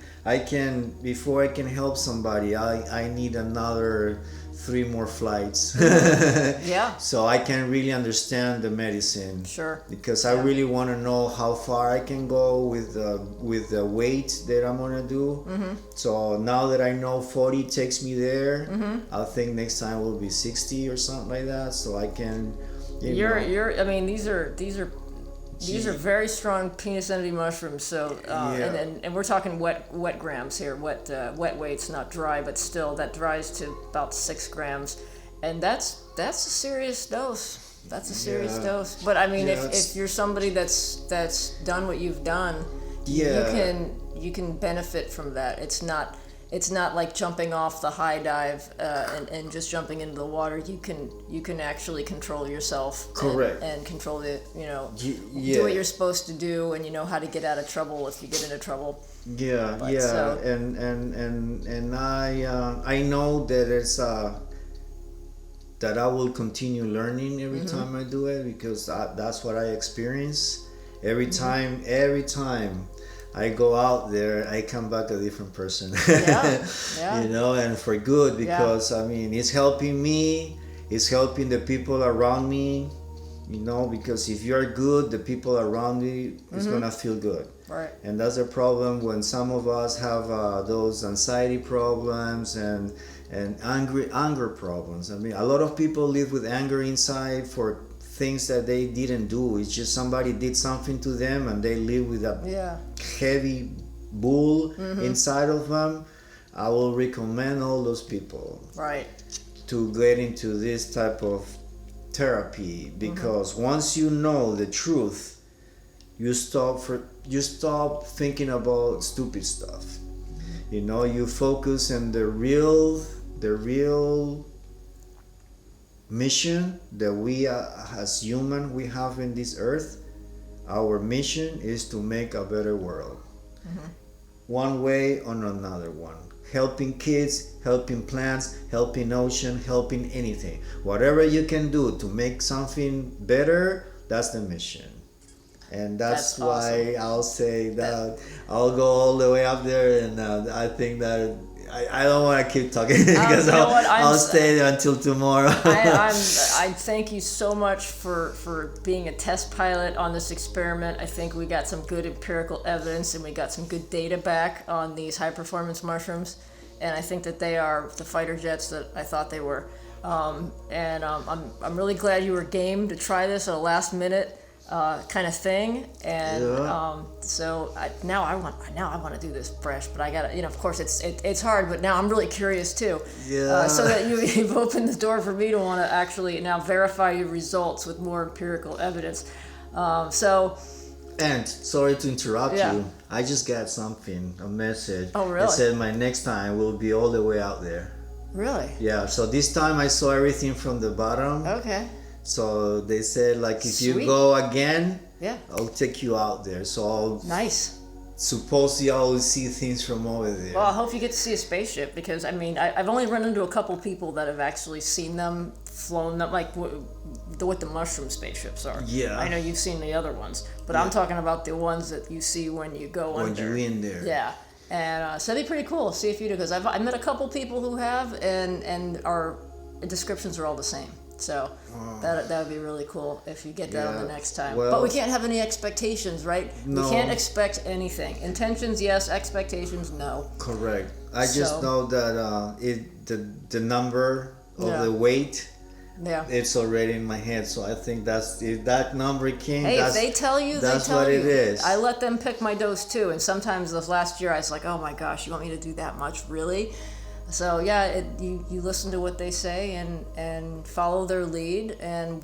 Speaker 2: help somebody, I need another 3 more flights.
Speaker 1: Yeah.
Speaker 2: So I can really understand the medicine.
Speaker 1: Sure.
Speaker 2: Because I really want to know how far I can go with the weight that I'm gonna do. So now that I know 40 takes me there, I think next time will be 60 or something like that. So I can.
Speaker 1: I mean, these are very strong penis envy mushrooms. So and we're talking wet grams here, wet weights, not dry, but still that dries to about 6 grams, and that's a serious dose. That's a serious dose. But I mean, if you're somebody that's done what you've done, you can benefit from that. It's not like jumping off the high dive and just jumping into the water. You can actually control yourself.
Speaker 2: Correct.
Speaker 1: And control the, do what you're supposed to do, and you know how to get out of trouble if you get into trouble.
Speaker 2: Yeah, so. And I know that it's that I will continue learning every time I do it, because that's what I experience every time. Every time I go out there, I come back a different person. You know, and for good, because I mean, it's helping me, it's helping the people around me, you know, because if you're good, the people around you is gonna feel good.
Speaker 1: Right.
Speaker 2: And that's a problem when some of us have those anxiety problems and anger problems. I mean, a lot of people live with anger inside for things that they didn't do. It's just somebody did something to them and they live with a heavy bull inside of them. I will recommend all those people to get into this type of therapy, because once you know the truth, you stop thinking about stupid stuff. You know, you focus on the real mission that we as human we have in this earth. Our mission is to make a better world, one way or another one. Helping kids, helping plants, helping ocean, helping anything. Whatever you can do to make something better, that's the mission. And that's why awesome. I'll say that I'll go all the way up there, and I think that I don't want to keep talking because I'll stay there until tomorrow.
Speaker 1: I thank you so much for being a test pilot on this experiment. I think we got some good empirical evidence and we got some good data back on these high performance mushrooms, and I think that they are the fighter jets that I thought they were. I'm really glad you were game to try this at a last minute kind of thing, and so now I want to do this fresh, but I gotta, of course it's hard, but now I'm really curious too. So that you've opened the door for me to want to actually now verify your results with more empirical evidence.
Speaker 2: And sorry to interrupt you, I just got a message.
Speaker 1: Oh, really?
Speaker 2: It said my next time will be all the way out there.
Speaker 1: Really?
Speaker 2: Yeah, so this time I saw everything from the bottom.
Speaker 1: Okay.
Speaker 2: So they said, like, if you go again, I'll take you out there. So
Speaker 1: nice.
Speaker 2: Supposedly I will see things from over there.
Speaker 1: Well, I hope you get to see a spaceship, because I mean, I've only run into a couple people that have actually seen them, flown them, like what the mushroom spaceships are.
Speaker 2: Yeah.
Speaker 1: I know you've seen the other ones, but I'm talking about the ones that you see when you go under.
Speaker 2: When you're in there.
Speaker 1: Yeah. And so it'd be pretty cool to see if you do, because I met a couple people who have, and our descriptions are all the same. So that would be really cool if you get that on the next time.
Speaker 2: Well,
Speaker 1: but we can't have any expectations, right?
Speaker 2: No.
Speaker 1: We can't expect anything. Intentions, yes. Expectations, no.
Speaker 2: Correct. I just know that the number of the weight, it's already in my head. So I think if that number came.
Speaker 1: Hey, if they tell you,
Speaker 2: that's
Speaker 1: they tell
Speaker 2: what
Speaker 1: you.
Speaker 2: it is.
Speaker 1: I let them pick my dose too, and sometimes this last year I was like, oh my gosh, you want me to do that much, really? So yeah, you listen to what they say and follow their lead, and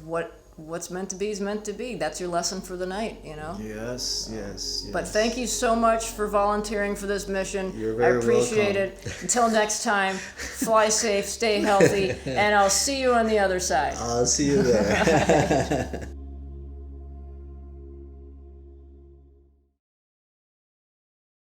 Speaker 1: what's meant to be is meant to be. That's your lesson for the night, you know?
Speaker 2: Yes.
Speaker 1: But thank you so much for volunteering for this mission.
Speaker 2: You're very
Speaker 1: I appreciate
Speaker 2: welcome.
Speaker 1: it. Until next time, fly safe, stay healthy, and I'll see you on the other side.
Speaker 2: I'll see you there.